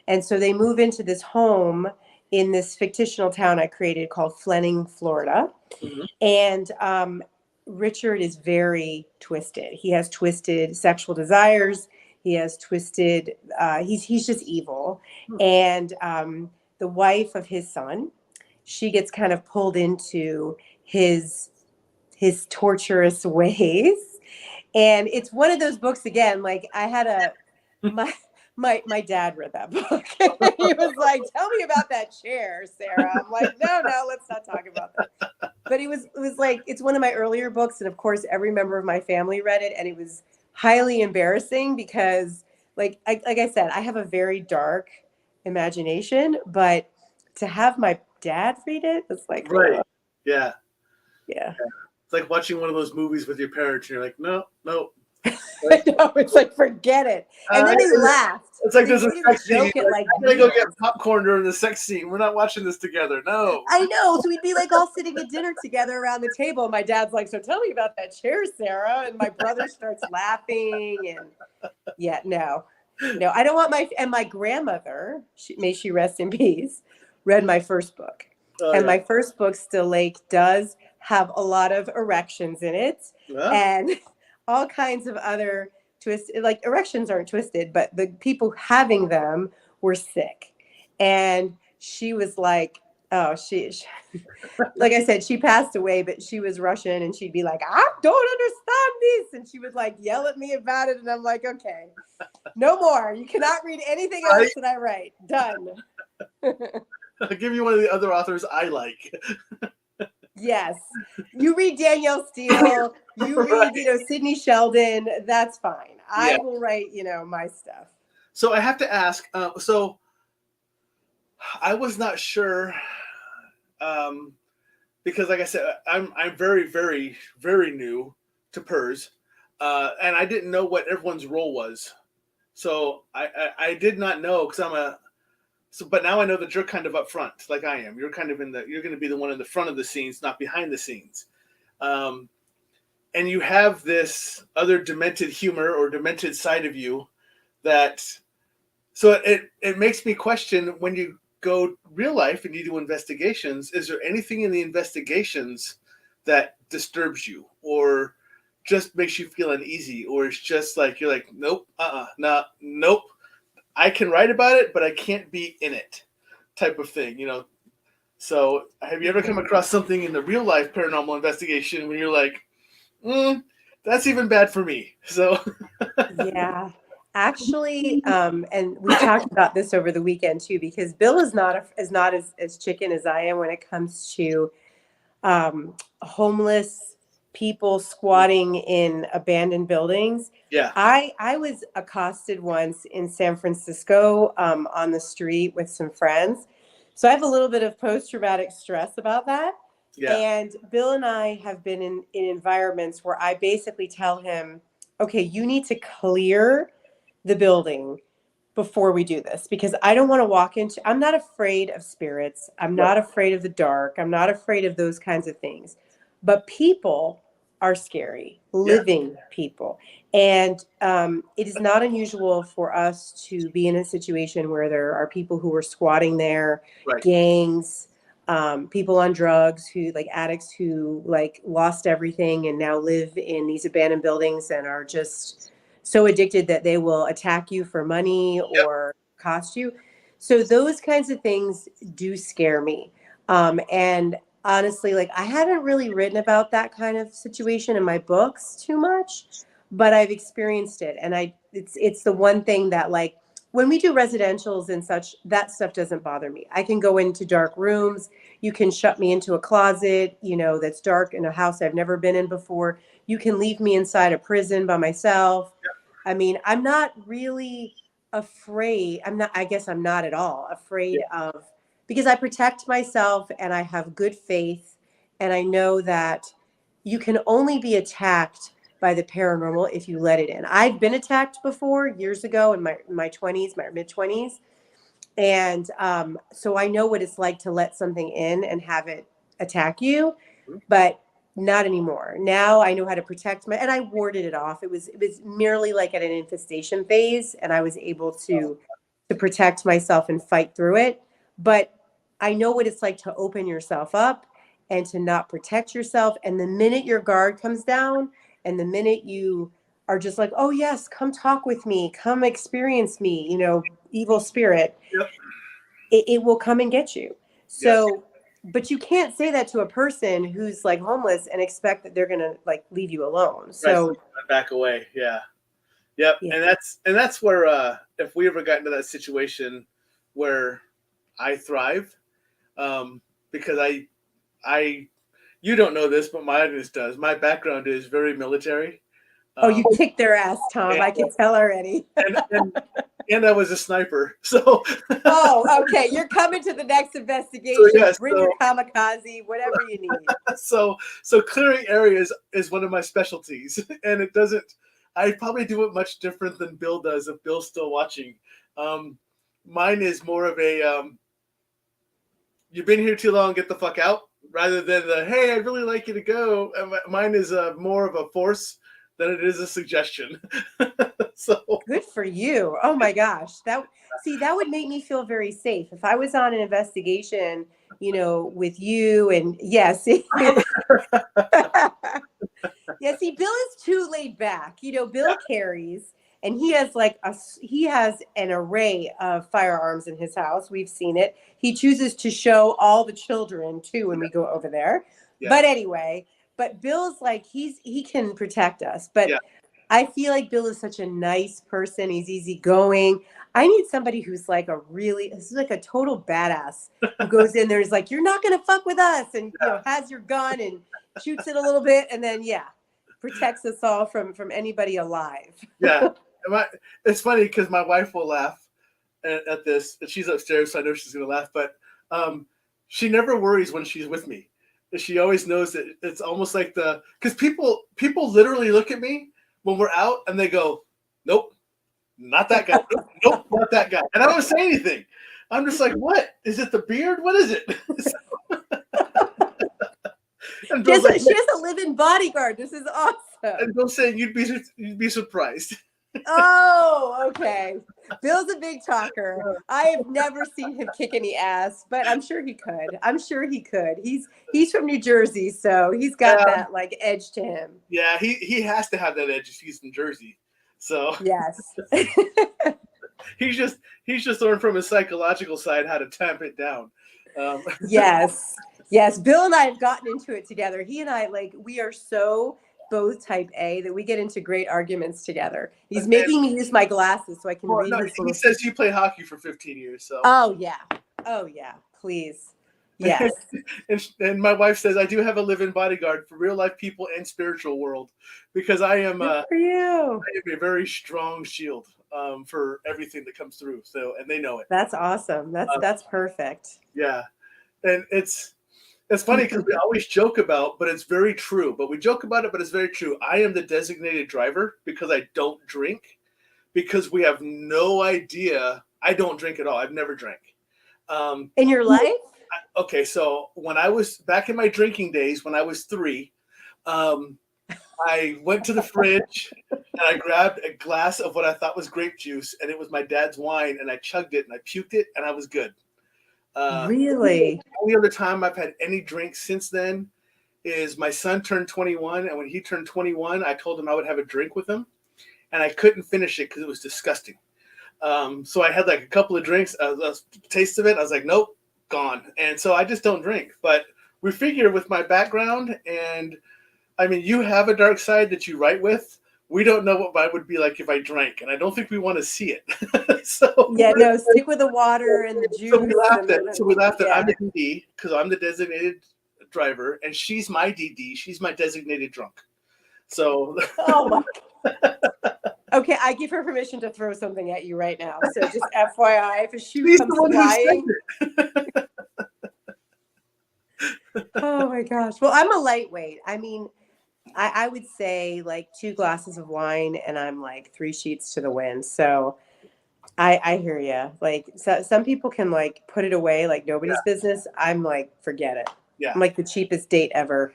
B: And so they move into this home in this fictional town I created called Fleming, Florida.
A: Mm-hmm.
B: And Richard is very twisted. He has twisted sexual desires. He has twisted. He's just evil, and the wife of his son, she gets kind of pulled into his torturous ways. And it's one of those books again, like I had a my my dad read that book. He was like, "Tell me about that chair, Sarah." I'm like, "No, let's not talk about that." But it was like it's one of my earlier books, and of course every member of my family read it, and it was highly embarrassing because like I said, I have a very dark imagination, but to have my dad read it, it's like,
A: Right. Yeah.
B: yeah.
A: It's like watching one of those movies with your parents, and you're like, no, no.
B: I know, it's like forget it. And then they laughed.
A: It's like
B: They
A: there's a
B: made
A: sex scene.
B: joke it
A: Like,
B: like
A: I'm gonna go get
B: years.
A: popcorn during the sex scene. We're not watching this together. No.
B: I know. So we'd be like all sitting at dinner together around the table. And my dad's like, "So tell me about that chair, Sarah." And my brother starts laughing. And yeah, no, I don't want my grandmother, may she rest in peace, read my first book.
A: Oh,
B: And
A: yeah.
B: my first book, Still Lake, does have a lot of erections in it
A: Yeah.
B: and all kinds of other twists. Like erections aren't twisted, but the people having them were sick. And she was like, oh, she like I said, she passed away, but she was Russian and she'd be like, "I don't understand this." And she would like yell at me about it. And I'm like, okay, no more. You cannot read anything else
A: Right?
B: that I write. Done.
A: I'll give you one of the other authors I like.
B: Yes. You read Danielle Steele, you
A: Right.
B: read, Sidney Sheldon, that's fine. I
A: Yeah.
B: will write, my stuff.
A: So I have to ask. So I was not sure, because, like I said, I'm very, very, very new to PERS, and I didn't know what everyone's role was. So I did not know because but now I know that you're kind of up front, like I am. You're kind of you're going to be the one in the front of the scenes, not behind the scenes. And you have this other demented humor or demented side of you so it makes me question when you go real life and you do investigations, is there anything in the investigations that disturbs you or just makes you feel uneasy, or it's just like, you're like, nope, nah, nope. I can write about it, but I can't be in it, type of thing, So, have you ever come across something in the real life paranormal investigation when you're like, that's even bad for me? So,
B: Yeah. Actually, and we talked about this over the weekend too, because Bill is not as chicken as I am when it comes to homeless people squatting in abandoned buildings.
A: yeah,
B: I was accosted once in San Francisco on the street with some friends. So I have a little bit of post-traumatic stress about that.
A: yeah,
B: And Bill and I have been in environments where I basically tell him, okay, you need to clear the building before we do this because I don't want to walk into. I'm not afraid of spirits. I'm
A: right,
B: not afraid of the dark. I'm not afraid of those kinds of things. But people are scary,
A: yeah,
B: living people. And it is not unusual for us to be in a situation where there are people who are squatting there,
A: right,
B: gangs, people on drugs who like addicts who like lost everything and now live in these abandoned buildings and are just so addicted that they will attack you for money
A: yep,
B: or cost you. So those kinds of things do scare me. And honestly, like I haven't really written about that kind of situation in my books too much, but I've experienced it. And it's the one thing that like when we do residentials and such, that stuff doesn't bother me. I can go into dark rooms. You can shut me into a closet, that's dark in a house I've never been in before. You can leave me inside a prison by myself. I mean, I'm not really afraid. I guess I'm not at all
A: yeah,
B: afraid of, because I protect myself and I have good faith. And I know that you can only be attacked by the paranormal if you let it in. I've been attacked before years ago in my 20s, my mid 20s. And so I know what it's like to let something in and have it attack you, but not anymore. Now I know how to protect and I warded it off. It was merely like at an infestation phase, and I was able to protect myself and fight through it. But I know what it's like to open yourself up and to not protect yourself. And the minute your guard comes down, and the minute you are just like, oh yes, come talk with me, come experience me, you know, evil spirit,
A: Yep.
B: it will come and get you.
A: Yes.
B: So, but you can't say that to a person who's like homeless and expect that they're gonna like leave you alone.
A: Right. So
B: So
A: back away. Yeah. Yep.
B: yeah.
A: And that's where if we ever got into that situation where I thrive, because I you don't know this, but my audience does. My background is very military.
B: Oh,
A: Um,
B: you kicked their ass, Tom.
A: and,
B: I can tell already.
A: and, and and I was a sniper. So
B: Oh, okay. You're coming to the next
A: so
B: investigation.
A: yes,
B: Bring your kamikaze, whatever you need.
A: so clearing areas is one of my specialties, and it doesn't. I probably do it much different than Bill does. If Bill's still watching, um, mine is more of a you've been here too long, get the fuck out, rather than the hey, I'd really like you to go. Mine is more of a force than it is a suggestion. So
B: Good for you. Oh my gosh. That would make me feel very safe. If I was on an investigation, you know, with you and yes. Yeah, see, Bill is too laid back. You know, Bill carries and he has he has an array of firearms in his house. We've seen it. He chooses to show all the children too when we go over there.
A: yeah,
B: But anyway, but Bill's like he can protect us. But
A: yeah,
B: I feel like Bill is such a nice person. He's easygoing. I need somebody who's like this is like a total badass who goes in there and is like, you're not gonna fuck with us, and you know, has your gun and shoots it a little bit, and then protects us all from anybody alive.
A: yeah. It's funny because my wife will laugh at this, and she's upstairs, so I know she's gonna laugh. But she never worries when she's with me. She always knows that it's almost like because people literally look at me when we're out and they go, nope, not that guy. Nope, not that guy. And I don't say anything. I'm just like, what? Is it the beard? What is it? And
B: She
A: Bill's like,
B: has a live-in bodyguard. This is awesome.
A: and Bill's saying you'd be surprised.
B: Oh, okay. Bill's a big talker. I have never seen him kick any ass, but I'm sure he could. I'm sure he could. He's from New Jersey, so he's got that like edge to him.
A: Yeah, he has to have that edge if he's from Jersey. So
B: Yes.
A: he's just learned from his psychological side how to tamp it down.
B: Yes. Yes. Bill and I have gotten into it together. He and I, we are so both type A that we get into great arguments together. He's making me use my glasses so I can read his
A: he
B: little...
A: says you played hockey for 15 years. So.
B: Oh, yeah. Oh, yeah. Please. Yes.
A: and my wife says I do have a live-in bodyguard for real life people and spiritual world because I am
B: Good for you.
A: I am a very strong shield for everything that comes through. So, and they know it.
B: That's awesome. That's perfect.
A: Yeah, and it's funny because we always joke about, but it's very true. But we joke about it, but it's very true. I am the designated driver because I don't drink, because we have no idea. I don't drink at all. I've never drank.
B: In your life?
A: Okay, so when I was back in my drinking days, when I was 3, I went to the fridge and I grabbed a glass of what I thought was grape juice, and it was my dad's wine, and I chugged it and I puked it, and I was good.
B: Really?
A: The only other time I've had any drink since then is my son turned 21, and when he turned 21, I told him I would have a drink with him, and I couldn't finish it because it was disgusting. So I had like a couple of drinks, a taste of it. I was like, nope, gone. And so I just don't drink. But we figure with my background, and I mean, you have a dark side that you write with. We don't know what mine would be like if I drank, and I don't think we want to see it. So
B: yeah, no, stick with the water and the juice.
A: So we laughed at I'm the DD because I'm the designated driver, and she's my DD. She's my designated drunk. So
B: oh my God. Okay, I give her permission to throw something at you right now. So just FYI, if a shoe comes flying. Oh my gosh. Well, I'm a lightweight. I mean, I would say like 2 glasses of wine and I'm like 3 sheets to the wind. So I hear you. Like some people can like put it away like nobody's business. I'm like, forget it.
A: Yeah.
B: I'm like the cheapest date ever.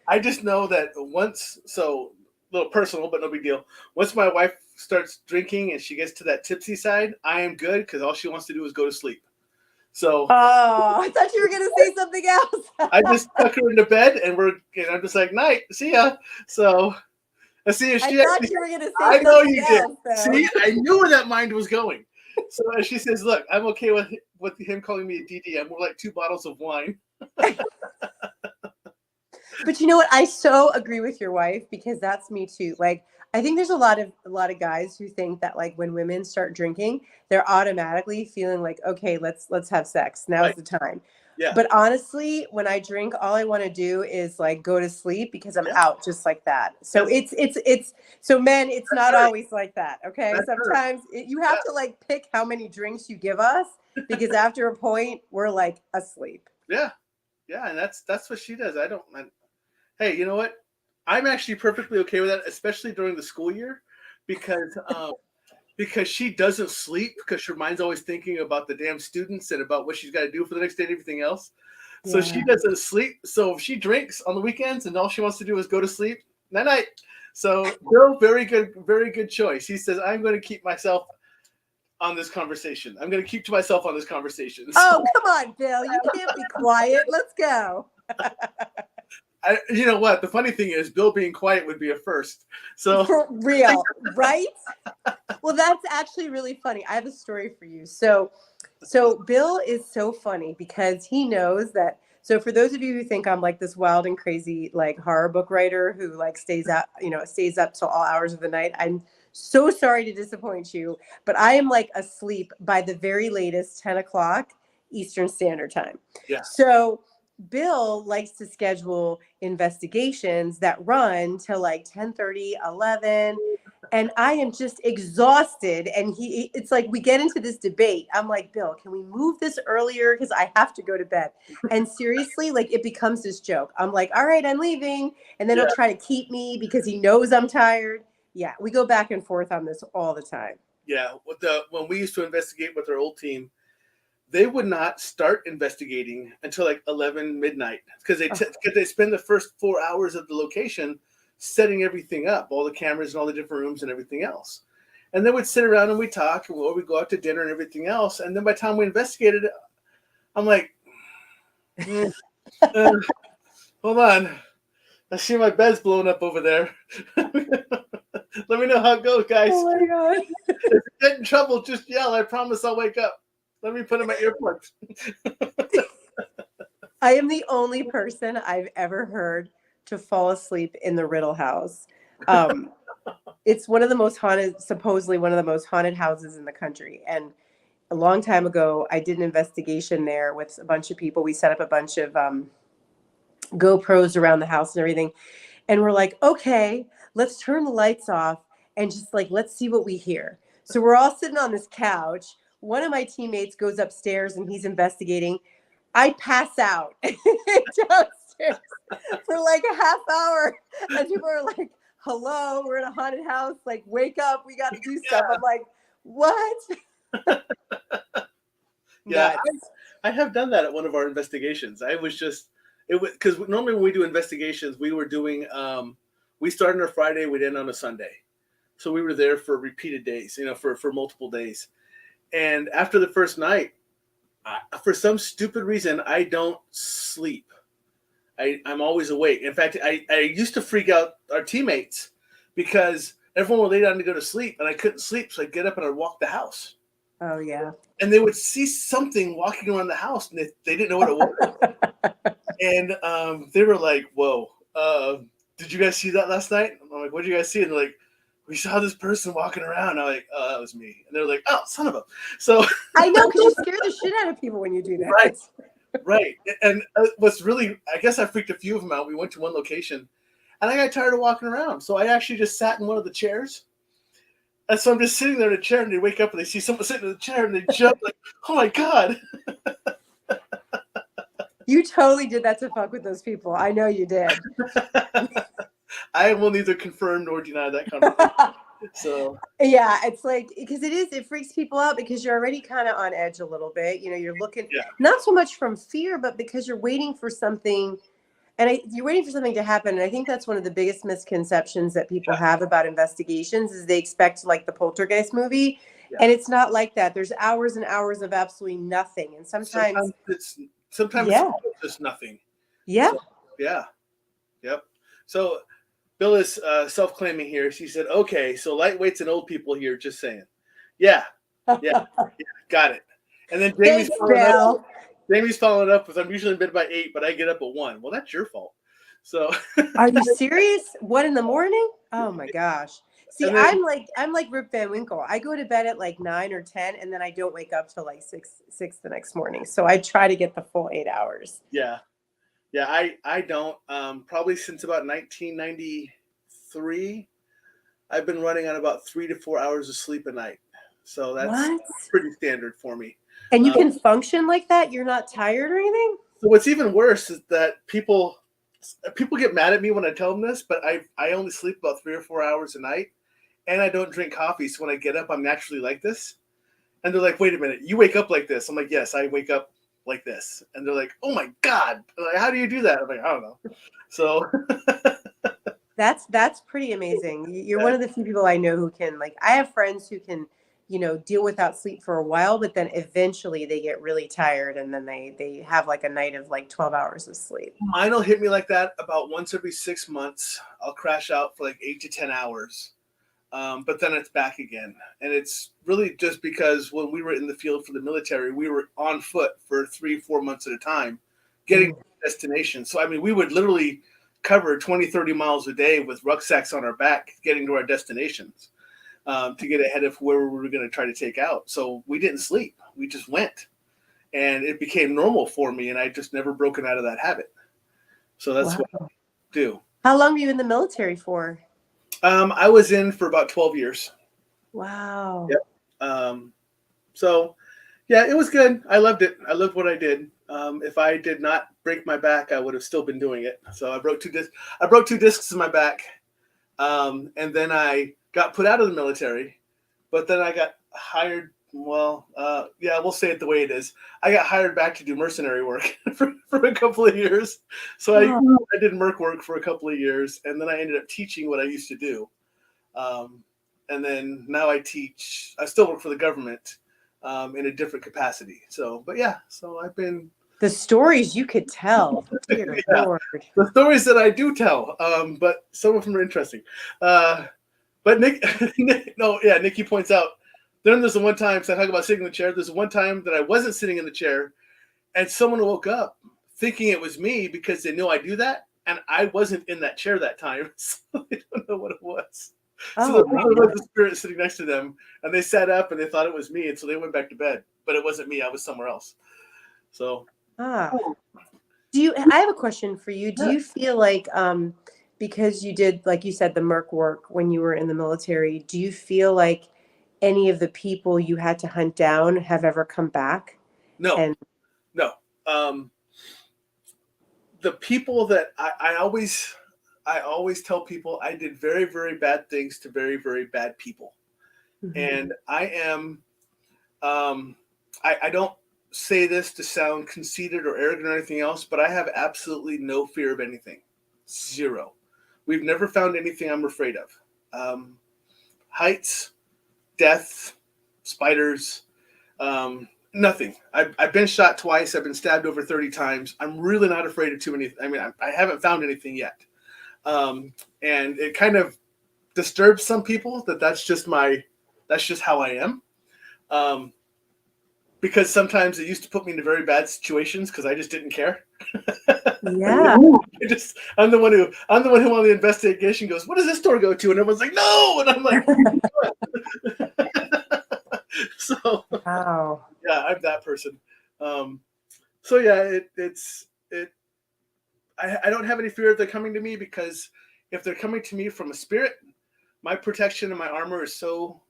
A: I just know that once, so a little personal, but no big deal. Once my wife starts drinking and she gets to that tipsy side, I am good because all she wants to do is go to sleep. So
B: Oh, I thought you were gonna say something else.
A: I just tuck her into bed, and I'm just like, night, see ya. So I see if
B: I
A: she
B: thought
A: actually.
B: you were gonna say
A: I know
B: something
A: you did.
B: else, though.
A: See, I knew where that mind was going. So as she says, look, I'm okay with him calling me a DD. I'm more like 2 bottles of wine.
B: But you know what? I so agree with your wife because that's me too. Like, I think there's a lot of guys who think that like when women start drinking, they're automatically feeling like, okay, let's have sex. Now's
A: Right.
B: the time.
A: Yeah.
B: But honestly, when I drink, all I want to do is like go to sleep because I'm
A: Yeah.
B: out just like that. So
A: That's,
B: it's so men, it's
A: that's
B: not
A: her.
B: always like that. Okay.
A: That's her.
B: Sometimes you have to like pick how many drinks you give us because after a point, we're like asleep.
A: Yeah. Yeah. And that's what she does. Hey, you know what? I'm actually perfectly okay with that, especially during the school year, because she doesn't sleep because her mind's always thinking about the damn students and about what she's got to do for the next day and everything else. So she
B: Yeah.
A: doesn't sleep. So if she drinks on the weekends and all she wants to do is go to sleep, night night. So Bill, very good choice. He says, I'm going to keep myself on this conversation. I'm going to keep to myself on this conversation. So,
B: Oh, come on, Bill. You can't be quiet. Let's go.
A: you know what? The funny thing is, Bill being quiet would be a first. So
B: For real, right? Well, that's actually really funny. I have a story for you. So Bill is so funny because he knows that. So for those of you who think I'm like this wild and crazy like horror book writer who like stays up till all hours of the night, I'm so sorry to disappoint you, but I am like asleep by the very latest 10 o'clock Eastern Standard Time.
A: yeah,
B: So Bill likes to schedule investigations that run till like 10:30, 11, and I am just exhausted. And it's like we get into this debate. I'm like, Bill, can we move this earlier? Because I have to go to bed. And seriously, like it becomes this joke. I'm like, all right, I'm leaving. And then
A: yeah,
B: he'll try to keep me because he knows I'm tired. Yeah, we go back and forth on this all the time.
A: yeah. When we used to investigate with our old team, they would not start investigating until like 11 midnight because they spend the first 4 hours of the location setting everything up, all the cameras and all the different rooms and everything else. And then we'd sit around and we talk, or we go out to dinner and everything else. And then by the time we investigated, I'm like, uh, hold on. I see my bed's blown up over there. Let me know how it goes, guys.
B: Oh my God.
A: If you get in trouble, just yell. I promise I'll wake up. Let me put in my earplugs.
B: I am the only person I've ever heard to fall asleep in the Riddle House. It's one of the most haunted, supposedly one of the most haunted houses in the country. And a long time ago, I did an investigation there with a bunch of people. We set up a bunch of GoPros around the house and everything. And we're like, okay, let's turn the lights off and just like, let's see what we hear. So we're all sitting on this couch. One of my teammates goes upstairs and he's investigating. I pass out downstairs for like a half hour. And people are like, hello, we're in a haunted house. Like, wake up. We got to do stuff. I'm like, what?
A: Yeah, I have done that at one of our investigations. It was because normally when we do investigations, we were doing, we started on a Friday, we'd end on a Sunday. So we were there for repeated days, for multiple days. And after the first night, for some stupid reason, I don't sleep. I'm always awake. In fact, I used to freak out our teammates because everyone would lay down to go to sleep and I couldn't sleep. So I'd get up and I'd walk the house.
B: Oh, yeah.
A: And they would see something walking around the house and they didn't know what it was. And they were like, whoa, did you guys see that last night? I'm like, what did you guys see? And they're like, we saw this person walking around. I'm like, oh, that was me. And they're like, oh, son of a. So
B: I know, because you scare the shit out of people when you do that.
A: Right. And what's really, I guess I freaked a few of them out. We went to one location and I got tired of walking around. So I actually just sat in one of the chairs. And so I'm just sitting there in a chair and they wake up and they see someone sitting in the chair and they jump like, oh my God.
B: You totally did that to fuck with those people. I know you did.
A: I will neither confirm nor deny that conversation. So
B: yeah, it's like, because it freaks people out because you're already kind of on edge a little bit. You're looking, not so much from fear, but because you're waiting for something. And you're waiting for something to happen. And I think that's one of the biggest misconceptions that people have about investigations is they expect like the Poltergeist movie.
A: Yeah.
B: And it's not like that. There's hours and hours of absolutely nothing. And sometimes,
A: Sometimes
B: yeah,
A: it's just nothing.
B: yeah.
A: So yeah, yep. So Bill is self-claiming here. She said, "Okay, so lightweights and old people here." Just saying. Yeah, yeah, yeah, got it. And then
B: Thanks, Bill.
A: Jamie's following up with, "I'm usually in bed by 8, but I get up at 1." Well, that's your fault. So,
B: Are you serious? 1 in the morning? Oh my gosh. See,
A: and then
B: I'm like Rip Van Winkle. I go to bed at like 9 or 10, and then I don't wake up till like six the next morning. So I try to get the full 8 hours.
A: yeah, yeah, I don't. Probably since about 1993, I've been running on about 3 to 4 hours of sleep a night. So that's
B: What?
A: pretty standard for me.
B: And you
A: Um,
B: can function like that? You're not tired or anything?
A: so what's even worse is that people get mad at me when I tell them this, but I only sleep about 3 or 4 hours a night, and I don't drink coffee. So when I get up, I'm naturally like this. And they're like, "Wait a minute, you wake up like this?" I'm like, "Yes, I wake up like this." And they're like, "Oh my god, like, how do you do that?" I'm like, "I don't know." So
B: That's pretty amazing. You're
A: yeah,
B: one of the few people I know who can, like, I have friends who can, deal without sleep for a while, but then eventually they get really tired and then they have like a night of like 12 hours of sleep.
A: mine will hit me like that about once every 6 months. I'll crash out for like 8 to 10 hours. But then it's back again. And it's really just because when we were in the field for the military, we were on foot for 3, 4 months at a time, getting to the destination. So, I mean, we would literally cover 20, 30 miles a day with rucksacks on our back, getting to our destinations to get ahead of where we were going to try to take out. So we didn't sleep. We just went. And it became normal for me. And I just never broken out of that habit. So that's what I
B: Wow.
A: do.
B: How long were you in the military for?
A: I was in for about 12 years.
B: Wow.
A: Yep. So, yeah, it was good. I loved it. I loved what I did. If I did not break my back, I would have still been doing it. So I broke 2 discs. I broke 2 discs in my back, and then I got put out of the military. But then I got hired. Well, yeah, we'll say it the way it is. I got hired back to do mercenary work for a couple of years. So
B: Oh,
A: I did merc work for a couple of years, and then I ended up teaching what I used to do. Um, and then now I teach. I still work for the government in a different capacity. So, but yeah, so I've been
B: the stories you could tell. Dear
A: yeah,
B: Lord.
A: the stories that I do tell, but some of them are interesting. But Nikki points out. Then there's the one time, so I talk about sitting in the chair. There's one time that I wasn't sitting in the chair, and someone woke up thinking it was me because they know I do that, and I wasn't in that chair that time, so they don't know what it was. So there
B: Oh man.
A: was a spirit sitting next to them, and they sat up and they thought it was me, and so they went back to bed. But it wasn't me; I was somewhere else. So,
B: Ah. I have a question for you. Do
A: yeah.
B: you feel like, because you did, like you said, the merc work when you were in the military, do you feel like any of the people you had to hunt down have ever come back?
A: No,
B: And
A: no. Um, the people that I always tell people I did very, very bad things to very, very bad people,
B: Mhm.
A: and I am. I don't say this to sound conceited or arrogant or anything else, but I have absolutely no fear of anything. Zero. We've never found anything I'm afraid of. Heights, death, spiders, nothing. I've been shot twice. I've been stabbed over 30 times. I'm really not afraid of too many. I mean, I haven't found anything yet. And it kind of disturbs some people that's just how I am. Um, because sometimes it used to put me into very bad situations because I just didn't care.
B: Yeah.
A: I'm the one who on the investigation goes, "What does this store go to?" And everyone's like, "No," and I'm like, so
B: Wow.
A: yeah, I'm that person. Um, so yeah, it. I don't have any fear of they're coming to me because if they're coming to me from a spirit, my protection and my armor is so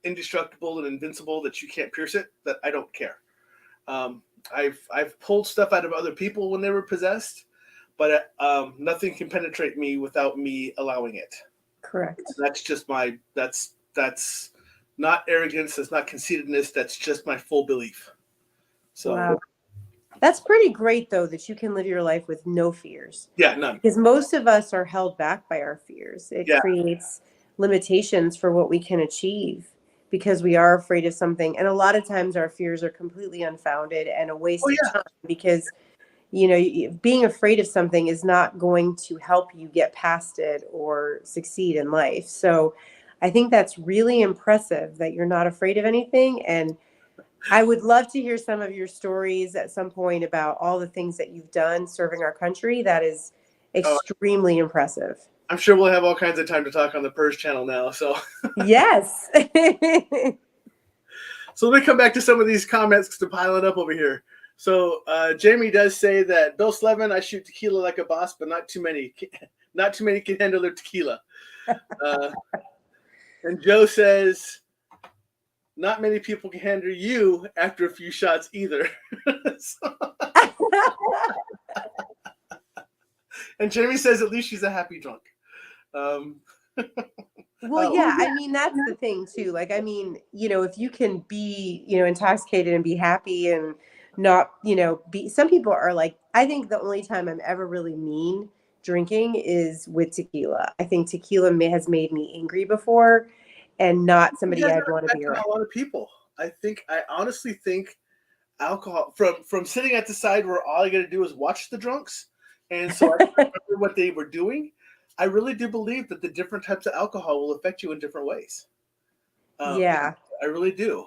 A: indestructible and invincible that you can't pierce it. That I don't care. I've pulled stuff out of other people when they were possessed, but nothing can penetrate me without me allowing it.
B: Correct.
A: That's just that's not arrogance. That's not conceitedness. That's just my full belief. So
B: Wow. That's pretty great, though, that you can live your life with no fears.
A: yeah, none.
B: Because most of us are held back by our fears. It
A: Yeah,
B: creates limitations for what we can achieve. because we are afraid of something. And a lot of times our fears are completely unfounded and a
A: Oh
B: waste of
A: yeah.
B: time because, being afraid of something is not going to help you get past it or succeed in life. So I think that's really impressive that you're not afraid of anything. And I would love to hear some of your stories at some point about all the things that you've done serving our country. That is
A: Oh,
B: extremely impressive.
A: I'm sure we'll have all kinds of time to talk on the Purge channel now. So,
B: Yes.
A: so let me come back to some of these comments to pile it up over here. So Jamie does say that Bill Slevin, I shoot tequila like a boss, but not too many. Not too many can handle their tequila. And Joe says, not many people can handle you after a few shots either. So, and Jamie says, at least she's a happy drunk.
B: Well, yeah, I mean, that's the thing too. Like, I mean, if you can be, intoxicated and be happy and not, some people are like, I think the only time I'm ever really mean drinking is with tequila. I think tequila has made me angry before and not somebody I'd want to be around.
A: A lot of people. I honestly think alcohol from sitting at the side where all I got to do is watch the drunks. And so I remember what they were doing. I really do believe that the different types of alcohol will affect you in different ways.
B: Yeah.
A: I really do.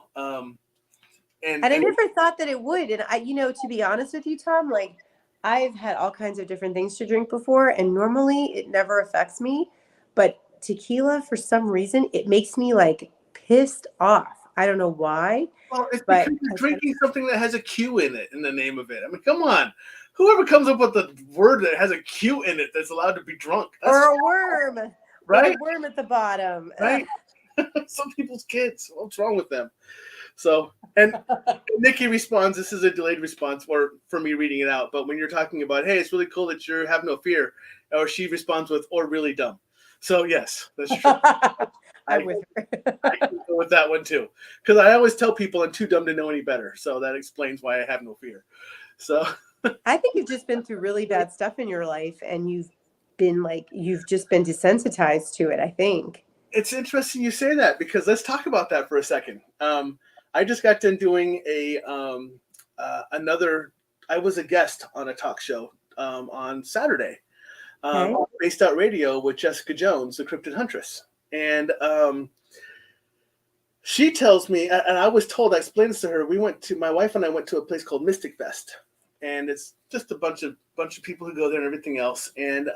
A: And
B: I never thought that it would. And to be honest with you, Tom, like I've had all kinds of different things to drink before, and normally it never affects me. But tequila, for some reason, it makes me like pissed off. I don't know why.
A: Well, it's
B: but
A: because you're drinking something that has a Q in it, in the name of it. I mean, come on. Whoever comes up with the word that has a Q in it that's allowed to be drunk.
B: Or a worm.
A: Right?
B: Or a worm at the bottom.
A: Right? Some people's kids. What's wrong with them? So, and Nikki responds, this is a delayed response for me reading it out, but when you're talking about, hey, it's really cool that you have no fear, or she responds with, or really dumb. So, yes, that's true.
B: I'm with her.
A: I can go with that one too, because I always tell people I'm too dumb to know any better. So that explains why I have no fear. So
B: I think you've just been through really bad stuff in your life, and you've just been desensitized to it, I think.
A: It's interesting you say that, because let's talk about that for a second. I just got done doing I was a guest on a talk show on Saturday,
B: Okay.
A: Based Out Radio with Jessica Jones, the Cryptid Huntress. And she tells me, and I was told, I explained this to her, my wife and I went to a place called Mystic Fest. And it's just a bunch of people who go there and everything else. And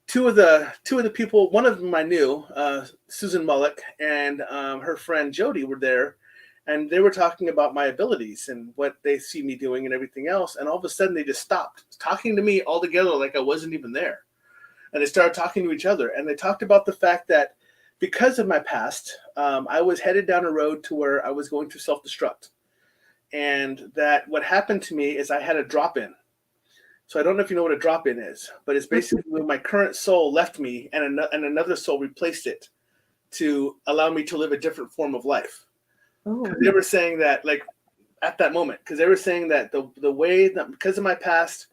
A: two of the people, one of them I knew, Susan Mullock, and her friend Jody were there, and they were talking about my abilities and what they see me doing and everything else. And all of a sudden, they just stopped talking to me altogether, like I wasn't even there. And they started talking to each other, and they talked about the fact that because of my past, I was headed down a road to where I was going to self-destruct, and that what happened to me is I had a drop-in. So I don't know if you know what a drop-in is, but it's basically when my current soul left me and another soul replaced it to allow me to live a different form of life.
B: Oh.
A: They were saying that, like, at that moment, because they were saying that the way that because of my past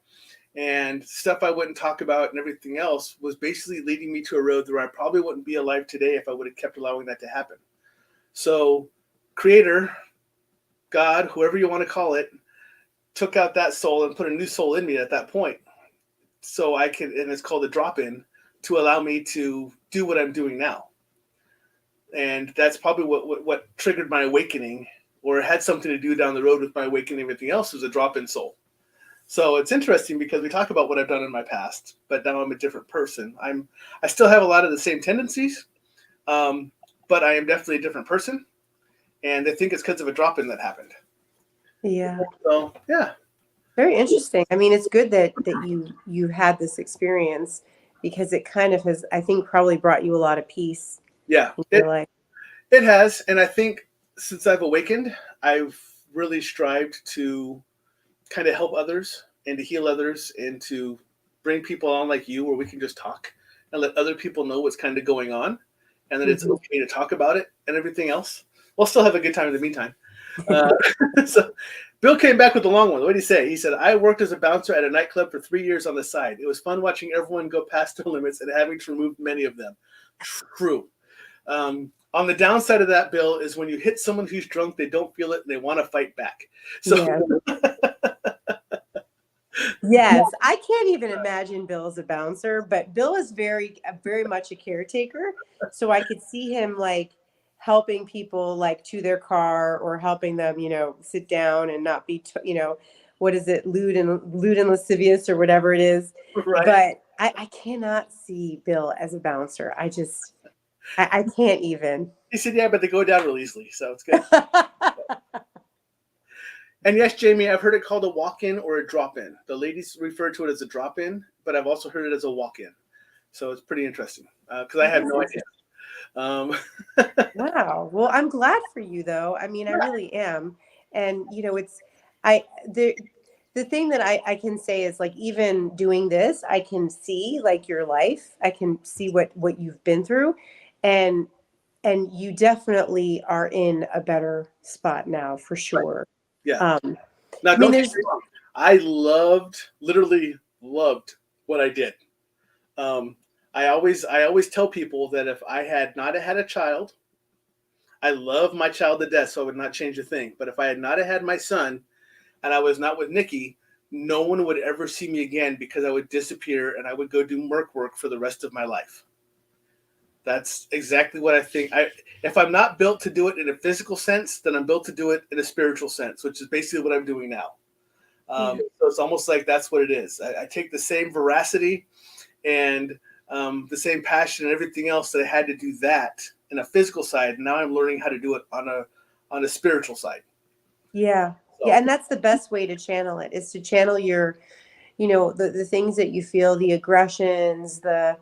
A: and stuff I wouldn't talk about and everything else was basically leading me to a road where I probably wouldn't be alive today if I would have kept allowing that to happen. So Creator, God, whoever you want to call it, took out that soul and put a new soul in me at that point. So I could, and it's called a drop-in, to allow me to do what I'm doing now. And that's probably what triggered my awakening, or had something to do down the road with my awakening. Everything else was a drop-in soul. So it's interesting because we talk about what I've done in my past, but now I'm a different person. I still have a lot of the same tendencies, but I am definitely a different person. And I think it's because of a drop-in that happened.
B: Yeah.
A: So yeah.
B: Very interesting. I mean, it's good that you had this experience, because it kind of has, I think, probably brought you a lot of peace.
A: Yeah,
B: in your life.
A: It has. And I think since I've awakened, I've really strived to kind of help others and to heal others and to bring people on like you, where we can just talk and let other people know what's kind of going on, and that it's okay to talk about it and everything else. We'll still have a good time in the meantime. So Bill came back with the long one. What did he say? He said, I worked as a bouncer at a nightclub for 3 years on the side. It was fun watching everyone go past their limits and having to remove many of them. True. On the downside of that, Bill, is when you hit someone who's drunk, they don't feel it and they want to fight back. So
B: Yeah. Yes, I can't even imagine Bill as a bouncer, but Bill is very much a caretaker. So I could see him like helping people like to their car or helping them, sit down and not be, what is it, lewd and lascivious or whatever it is.
A: right.
B: But I cannot see Bill as a bouncer. I can't even.
A: He said, yeah, but they go down real easily, so it's good. And yes, Jamie, I've heard it called a walk-in or a drop-in. The ladies refer to it as a drop-in, but I've also heard it as a walk-in. So it's pretty interesting because I have no idea.
B: Wow. Well, I'm glad for you though. I mean, I really am. And the thing that I can say is like even doing this, I can see like your life. I can see what you've been through and you definitely are in a better spot now for sure.
A: Yeah. Now,
B: I mean,
A: don't get me wrong. I literally loved what I did. I always tell people that if I had not had a child, I love my child to death, so I would not change a thing. But if I had not had my son and I was not with Nikki, no one would ever see me again because I would disappear and I would go do merc work for the rest of my life. That's exactly what I think. If I'm not built to do it in a physical sense, then I'm built to do it in a spiritual sense, which is basically what I'm doing now. So it's almost like that's what it is. I take the same veracity and the same passion and everything else that I had to do that in a physical side. Now I'm learning how to do it on a spiritual side.
B: Yeah.
A: So,
B: Yeah. And that's the best way to channel it is to channel your, the things that you feel, the aggressions, the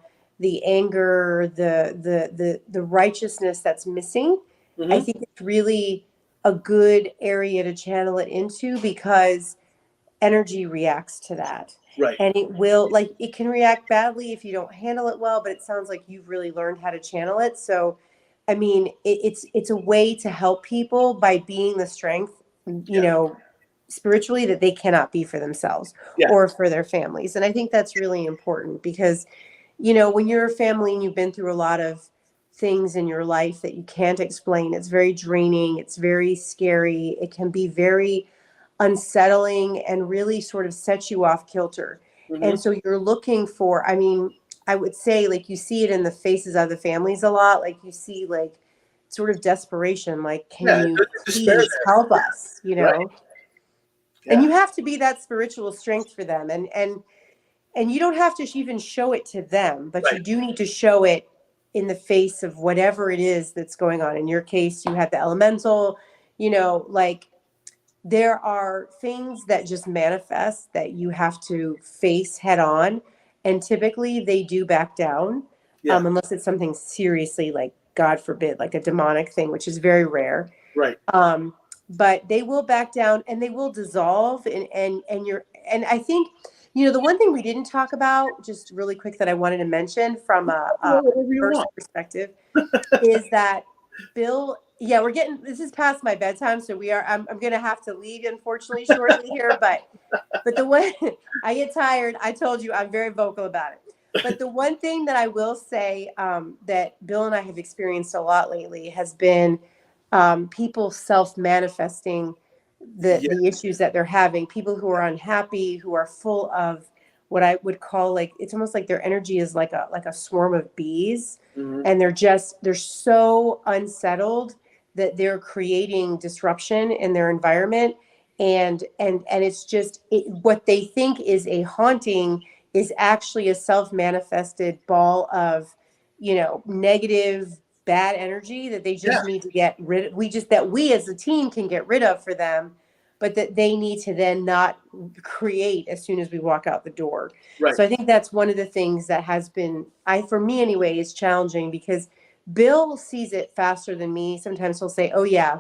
B: anger, the righteousness that's missing. I think it's really a good area to channel it into because energy reacts to that.
A: right.
B: And it can react badly if you don't handle it well, but it sounds like you've really learned how to channel it. So, I mean, it's a way to help people by being the strength, spiritually that they cannot be for themselves
A: Yeah.
B: or for their families. And I think that's really important because, when you're a family and you've been through a lot of things in your life that you can't explain, it's very draining, it's very scary, it can be very unsettling and really sort of sets you off kilter. And so you're looking for, I mean, I would say like you see it in the faces of the families a lot, like you see like sort of desperation, like, can you
A: despair
B: please
A: there.
B: help us,
A: Right.
B: And
A: Yeah.
B: you have to be that spiritual strength for them. And you don't have to even show it to them, but you
A: Right.
B: do need to show it in the face of whatever it is that's going on. In your case, you had the elemental, like there are things that just manifest that you have to face head on. And typically they do back down,
A: Yeah.
B: unless it's something seriously like, God forbid, like a demonic thing, which is very rare.
A: Right.
B: But they will back down and they will dissolve. And I think, the one thing we didn't talk about, just really quick, that I wanted to mention from a
A: Whatever you
B: first
A: want.
B: perspective is that Bill, yeah, this is past my bedtime, so I'm going to have to leave unfortunately shortly here, but the way I get tired, I told you I'm very vocal about it. But the one thing that I will say that Bill and I have experienced a lot lately has been people self-manifesting the issues that they're having, people who are unhappy, who are full of what I would call like, it's almost like their energy is like a swarm of bees. And they're so unsettled that they're creating disruption in their environment. And it's just what they think is a haunting is actually a self-manifested ball of, negative, bad energy that they just need to get rid of. We as a team can get rid of for them, but that they need to then not create as soon as we walk out the door.
A: Right.
B: So I think that's one of the things that has been, for me anyway, is challenging because Bill sees it faster than me. Sometimes he'll say, oh yeah,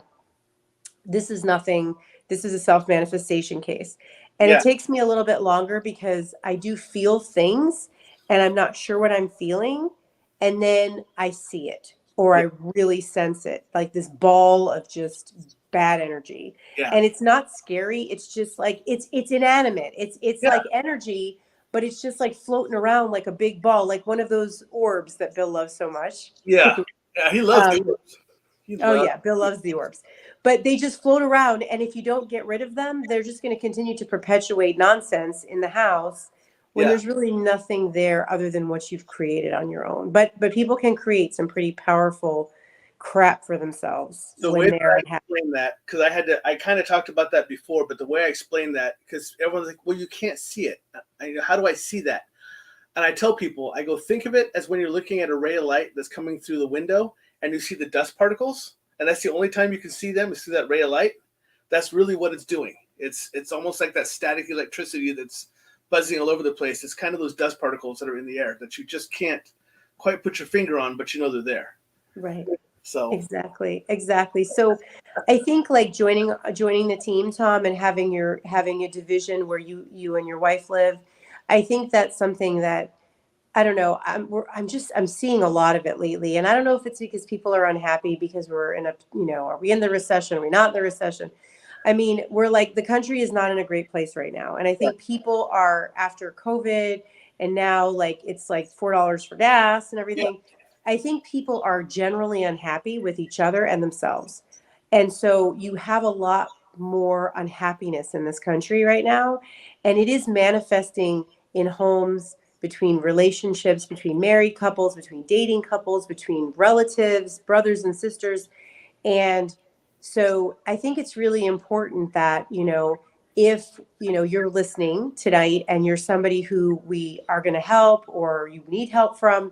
B: this is nothing. This is a self-manifestation case. And it takes me a little bit longer because I do feel things and I'm not sure what I'm feeling. And then I see it or I really sense it, like this ball of just bad energy. And it's not scary. It's just like, it's inanimate. It's like energy, but it's just like floating around like a big ball, like one of those orbs that Bill loves so much.
A: Yeah. Yeah. He loves the orbs. He
B: Oh
A: loves.
B: yeah, Bill loves the orbs. But they just float around, and if you don't get rid of them, they're just going to continue to perpetuate nonsense in the house when
A: Yeah.
B: there's really nothing there other than what you've created on your own. But people can create some pretty powerful crap for themselves
A: The way
B: when
A: that
B: they're
A: I
B: unhappy.
A: explain that, because I kind of talked about that before, but the way I explain that, because everyone's like, well, you can't see it. How do I see that? And I tell people, I go, think of it as when you're looking at a ray of light that's coming through the window and you see the dust particles, and that's the only time you can see them is through that ray of light. That's really what it's doing. It's almost like that static electricity that's buzzing all over the place. It's kind of those dust particles that are in the air that you just can't quite put your finger on, but you know they're there.
B: Right.
A: So
B: Exactly. Exactly. So I think like joining the team, Tom, and having a division where you and your wife live, I think that's something that I don't know. I'm seeing a lot of it lately, and I don't know if it's because people are unhappy because we're in a are we in the recession? Are we not in the recession? I mean, we're like the country is not in a great place right now, and I think people are after COVID, and now like it's like $4 for gas and
A: yeah,
B: everything. I think people are generally unhappy with each other and themselves, and so you have a lot more unhappiness in this country right now, and it is manifesting in homes between relationships, between married couples, between dating couples, between relatives, brothers and sisters. And so I think it's really important that, if, you're listening tonight and you're somebody who we are going to help or you need help from,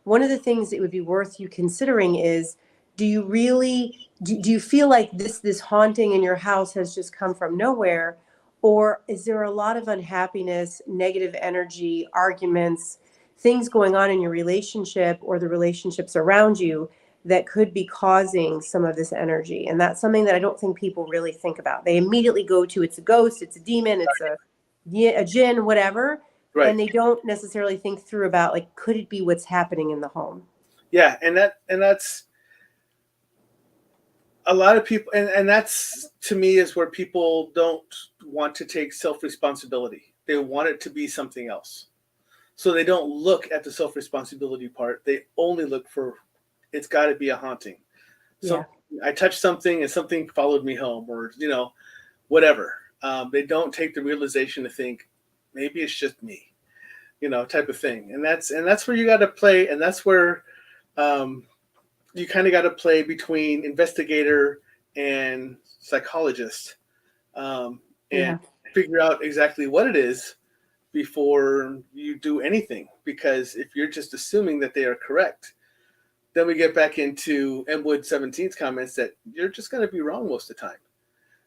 B: one of the things that would be worth you considering is do you really do you feel like this haunting in your house has just come from nowhere, or is there a lot of unhappiness, negative energy, arguments, things going on in your relationship or the relationships around you that could be causing some of this energy? And that's something that I don't think people really think about. They immediately go to it's a ghost, it's a demon, it's a jinn, whatever,
A: right.
B: and they don't necessarily think through about like could it be what's happening in the home?
A: Yeah, and that's a lot of people, and that's to me is where people don't want to take self responsibility. They want it to be something else. So they don't look at the self responsibility part. They only look for it's got to be a haunting.
B: Yeah.
A: Some I touched something and something followed me home, or whatever. They don't take the realization to think maybe it's just me, type of thing. And that's where you got to play, and that's where um, you kind of got to play between investigator and psychologist, and
B: Yeah.
A: figure out exactly what it is before you do anything. Because if you're just assuming that they are correct, then we get back into M. Wood 17's comments that you're just going to be wrong most of the time.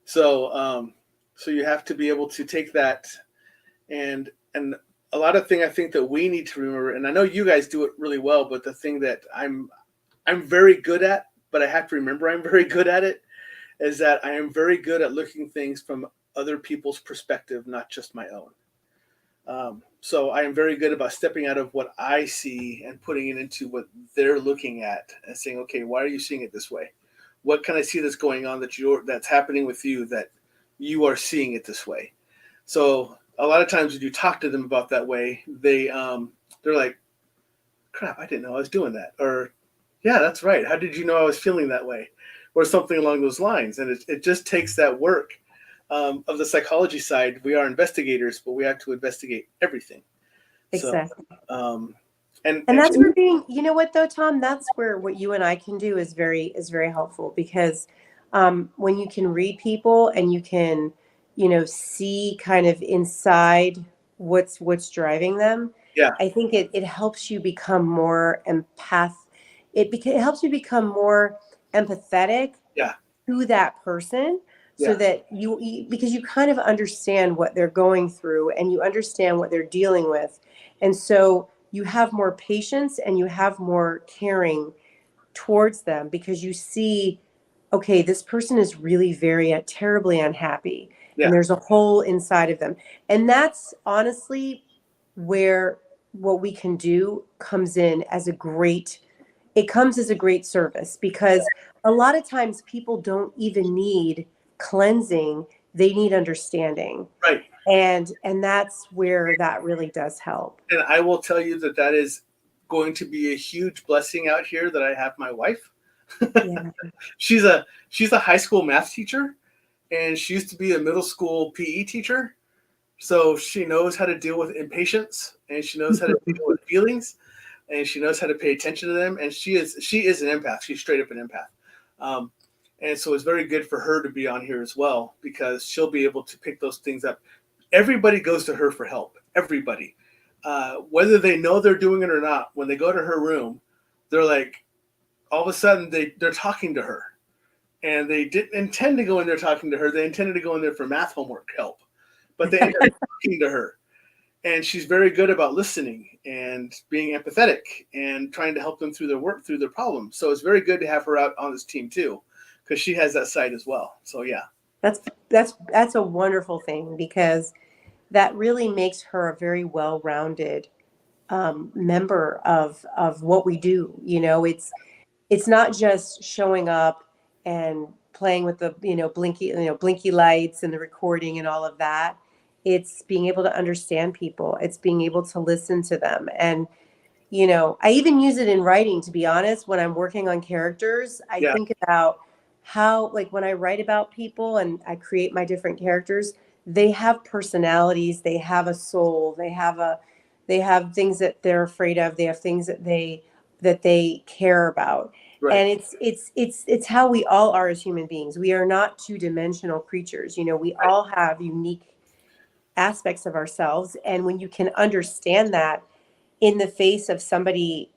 A: So you have to be able to take that, and a lot of thing I think that we need to remember, and I know you guys do it really well, but the thing that I'm very good at, but I have to remember I'm very good at it, is that I am very good at looking things from other people's perspective, not just my own. So I am very good about stepping out of what I see and putting it into what they're looking at and saying, okay, why are you seeing it this way? What can I see that's going on that's happening with you that you are seeing it this way? So a lot of times when you talk to them about that way, they're like, crap, I didn't know I was doing that. Or, yeah, that's right. How did you know I was feeling that way? Or something along those lines. And it just takes that work. Of the psychology side, we are investigators, but we have to investigate everything. So,
B: Exactly.
A: um, and,
B: And
A: and
B: that's where being, you know what though, Tom, that's where what you and I can do is very helpful because when you can read people and you can, see kind of inside what's driving them,
A: yeah,
B: I think it helps you become more it helps you become more empathetic
A: yeah,
B: to that person so
A: yeah,
B: that because you kind of understand what they're going through and you understand what they're dealing with, and so you have more patience and you have more caring towards them because you see, okay, this person is really very terribly unhappy and
A: yeah,
B: there's a hole inside of them. And that's honestly where what we can do comes in as a great it comes as a great service because a lot of times people don't even need cleansing, they need understanding,
A: right.
B: and that's where that really does help.
A: And I will tell you that is going to be a huge blessing out here that I have my wife.
B: Yeah.
A: She's a high school math teacher, and she used to be a middle school PE teacher. So she knows how to deal with impatience, and she knows how to deal with feelings, and she knows how to pay attention to them. And she is an empath. She's straight up an empath. Um, and so it's very good for her to be on here as well, because she'll be able to pick those things up. Everybody goes to her for help. Everybody, whether they know they're doing it or not, when they go to her room, they're like, all of a sudden they're talking to her, and they didn't intend to go in there talking to her. They intended to go in there for math homework help, but they ended up talking to her. And she's very good about listening and being empathetic and trying to help them through their work, through their problems. So it's very good to have her out on this team too, because she has that side as well. So yeah.
B: That's a wonderful thing, because that really makes her a very well-rounded member of what we do. You know, it's not just showing up and playing with the blinky lights and the recording and all of that. It's being able to understand people. It's being able to listen to them. And I even use it in writing, to be honest. When I'm working on characters, I
A: Yeah.
B: think about how, like, when I write about people and I create my different characters, they have personalities, they have a soul, they have things that they're afraid of, they have things that they care about.
A: Right.
B: And it's how we all are as human beings. We are not two-dimensional creatures. We
A: Right.
B: all have unique aspects of ourselves. And when you can understand that in the face of somebody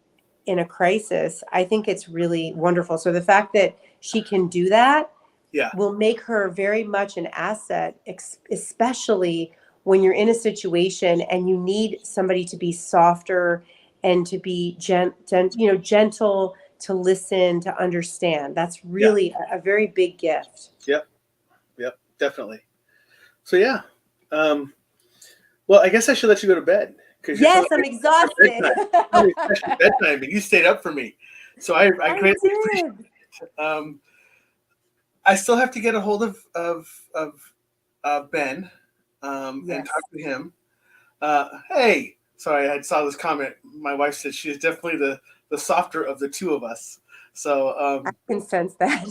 B: in a crisis, I think it's really wonderful. So the fact that she can do that
A: Yeah.
B: will make her very much an asset, especially when you're in a situation and you need somebody to be softer and to be gentle, to listen, to understand. That's
A: Yeah.
B: really a very big gift.
A: Yep. Yep. Definitely. So yeah. Well, I guess I should let you go to bed, because you're
B: Yes,
A: telling
B: I'm
A: me it's past
B: exhausted.
A: bedtime. You're telling me it's past your bedtime, and you stayed up for me. So I
B: I
A: greatly appreciate
B: did.
A: it. I still have to get a hold of Ben, and
B: Yes.
A: talk to him. Hey, sorry, I saw this comment. My wife said she is definitely the softer of the two of us. So
B: I can sense that.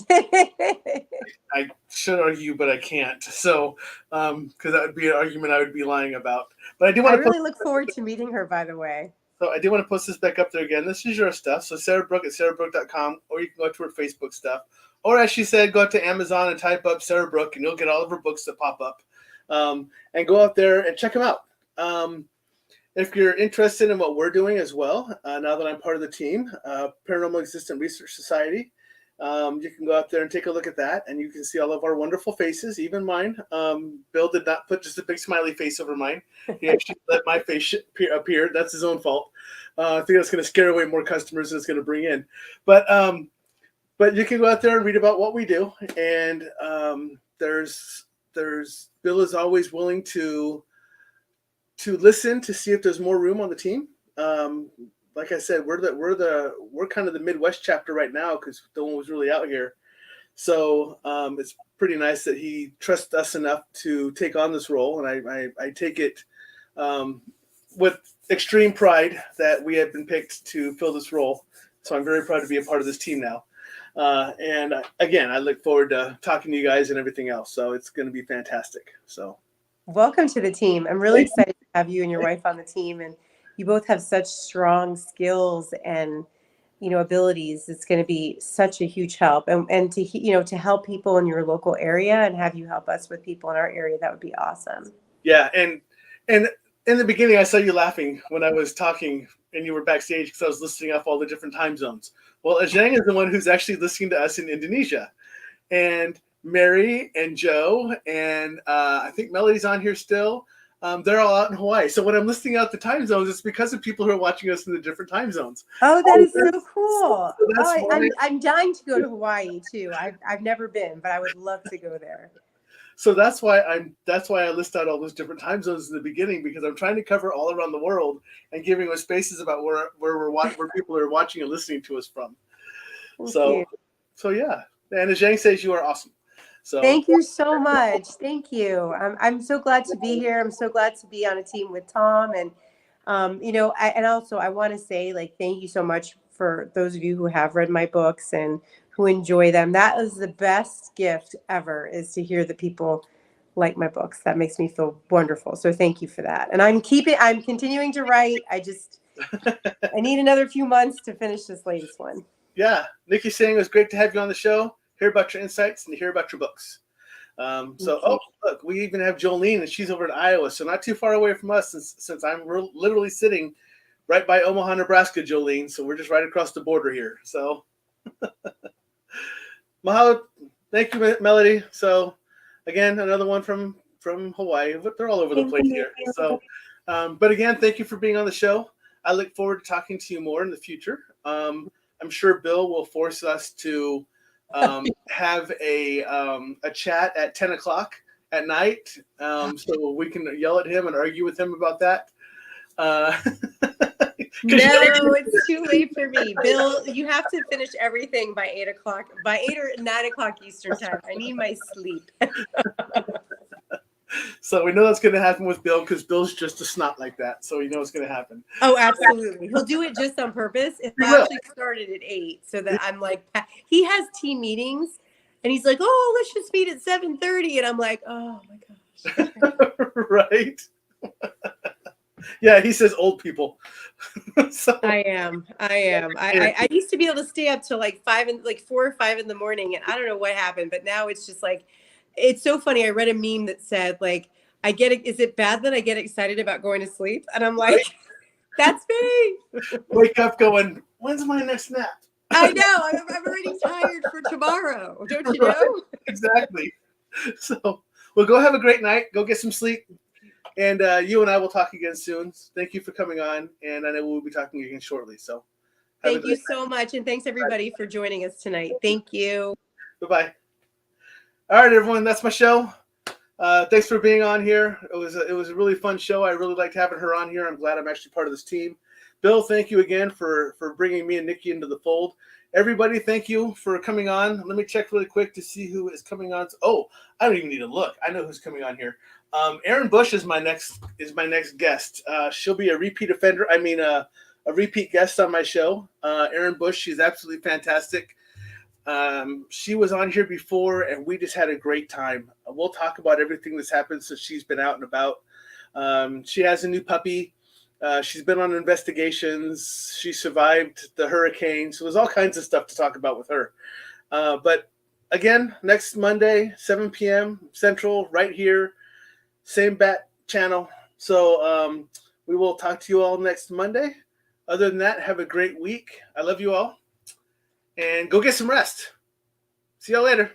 A: I should argue, but I can't. So because that would be an argument I would be lying about. But I do
B: I
A: want to post.
B: really look forward to meeting her, by the way.
A: So I do want to post this back up there again. This is your stuff. So Sara Brooke at sarahbrooke.com, or you can go to her Facebook stuff. Or as she said, go out to Amazon and type up Sara Brooke, and you'll get all of her books that pop up. And go out there and check them out. If you're interested in what we're doing as well, now that I'm part of the team, Paranormal Existent Research Society, you can go out there and take a look at that, and you can see all of our wonderful faces, even mine. Bill did not put just a big smiley face over mine. He actually let my face appear. That's his own fault. I think that's going to scare away more customers than it's going to bring in. But you can go out there and read about what we do, and there's Bill is always willing to listen to see if there's more room on the team. Like I said, we're kind of the Midwest chapter right now, because no one was really out here. So it's pretty nice that he trusts us enough to take on this role, and I take it with extreme pride that we have been picked to fill this role. So I'm very proud to be a part of this team now. And again, I look forward to talking to you guys and everything else. So it's going to be fantastic. So
B: Welcome to the team. I'm really excited to have you and your wife on the team, and you both have such strong skills and abilities. It's going to be such a huge help, and to help people in your local area and have you help us with people in our area. That would be awesome.
A: Yeah, and in the beginning, I saw you laughing when I was talking, and you were backstage because I was listing off all the different time zones. Well, Ajang is the one who's actually listening to us in Indonesia, and Mary and Joe and I think Melody's on here still. They're all out in Hawaii. So when I'm listing out the time zones, it's because of people who are watching us in the different time zones.
B: Oh, that is so cool.
A: That's
B: I'm dying to go to Hawaii too. I've never been, but I would love to go there.
A: So that's why I list out all those different time zones in the beginning, because I'm trying to cover all around the world and giving us spaces about where people are watching and listening to us from.
B: Thank
A: So yeah. And as Zhang says, you are awesome. So
B: thank you so much. Thank you. I'm so glad to be here. I'm so glad to be on a team with Tom. And, and also I want to say, like, thank you so much for those of you who have read my books and who enjoy them. That is the best gift ever, is to hear that people like my books. That makes me feel wonderful. So thank you for that. And I'm continuing to write. I need another few months to finish this latest one.
A: Yeah. Nikki saying it was great to have you on the show, hear about your insights, and hear about your books. Look, we even have Jolene, and she's over in Iowa, so not too far away from us, since I'm literally sitting right by Omaha, Nebraska, Jolene. So we're just right across the border here. So, mahalo, thank you, Melody. So, again, another one from Hawaii, but they're all over the place here. So, but again, thank you for being on the show. I look forward to talking to you more in the future. I'm sure Bill will force us to have a chat at 10 o'clock at night, so we can yell at him and argue with him about that.
B: No, it's too late for me. Bill, you have to finish everything by 8 o'clock, by 8 or 9 o'clock Eastern time. I need my sleep.
A: So we know that's going to happen with Bill, because Bill's just a snot like that. So we know it's going to happen.
B: Oh, absolutely. He'll do it just on purpose. It actually started at 8, so that I'm like, he has team meetings, and he's like, oh, let's just meet at 7:30. And I'm like, oh my gosh.
A: Right. Yeah, he says old people. So.
B: I am. I used to be able to stay up till like 4 or 5 in the morning, and I don't know what happened, but now it's just like, it's so funny. I read a meme that said, like, is it bad that I get excited about going to sleep? And I'm like, that's me.
A: Wake up going, when's my next nap?
B: I know. I'm already tired for tomorrow. Don't you know?
A: Exactly. So, well, go have a great night. Go get some sleep. And you and I will talk again soon. Thank you for coming on. And I know we'll be talking again shortly. So,
B: thank you so much. And thanks, everybody, for joining us tonight. Thank you.
A: Bye-bye. All right, everyone. That's my show. Thanks for being on here. It was a really fun show. I really liked having her on here. I'm glad I'm actually part of this team. Bill, thank you again for bringing me and Nikki into the fold. Everybody, thank you for coming on. Let me check really quick to see who is coming on. Oh, I don't even need to look. I know who's coming on here. Erin Bush is my next guest. She'll be a repeat offender. I mean, a repeat guest on my show. Erin Bush, she's absolutely fantastic. She was on here before, and we just had a great time. We'll talk about everything that's happened since she's been out and about. She has a new puppy. She's been on investigations. She survived the hurricane. So there's all kinds of stuff to talk about with her. But again, next Monday, 7 p.m. Central, right here, same bat channel. So we will talk to you all next Monday. Other than that, have a great week. I love you all. And go get some rest. See y'all later.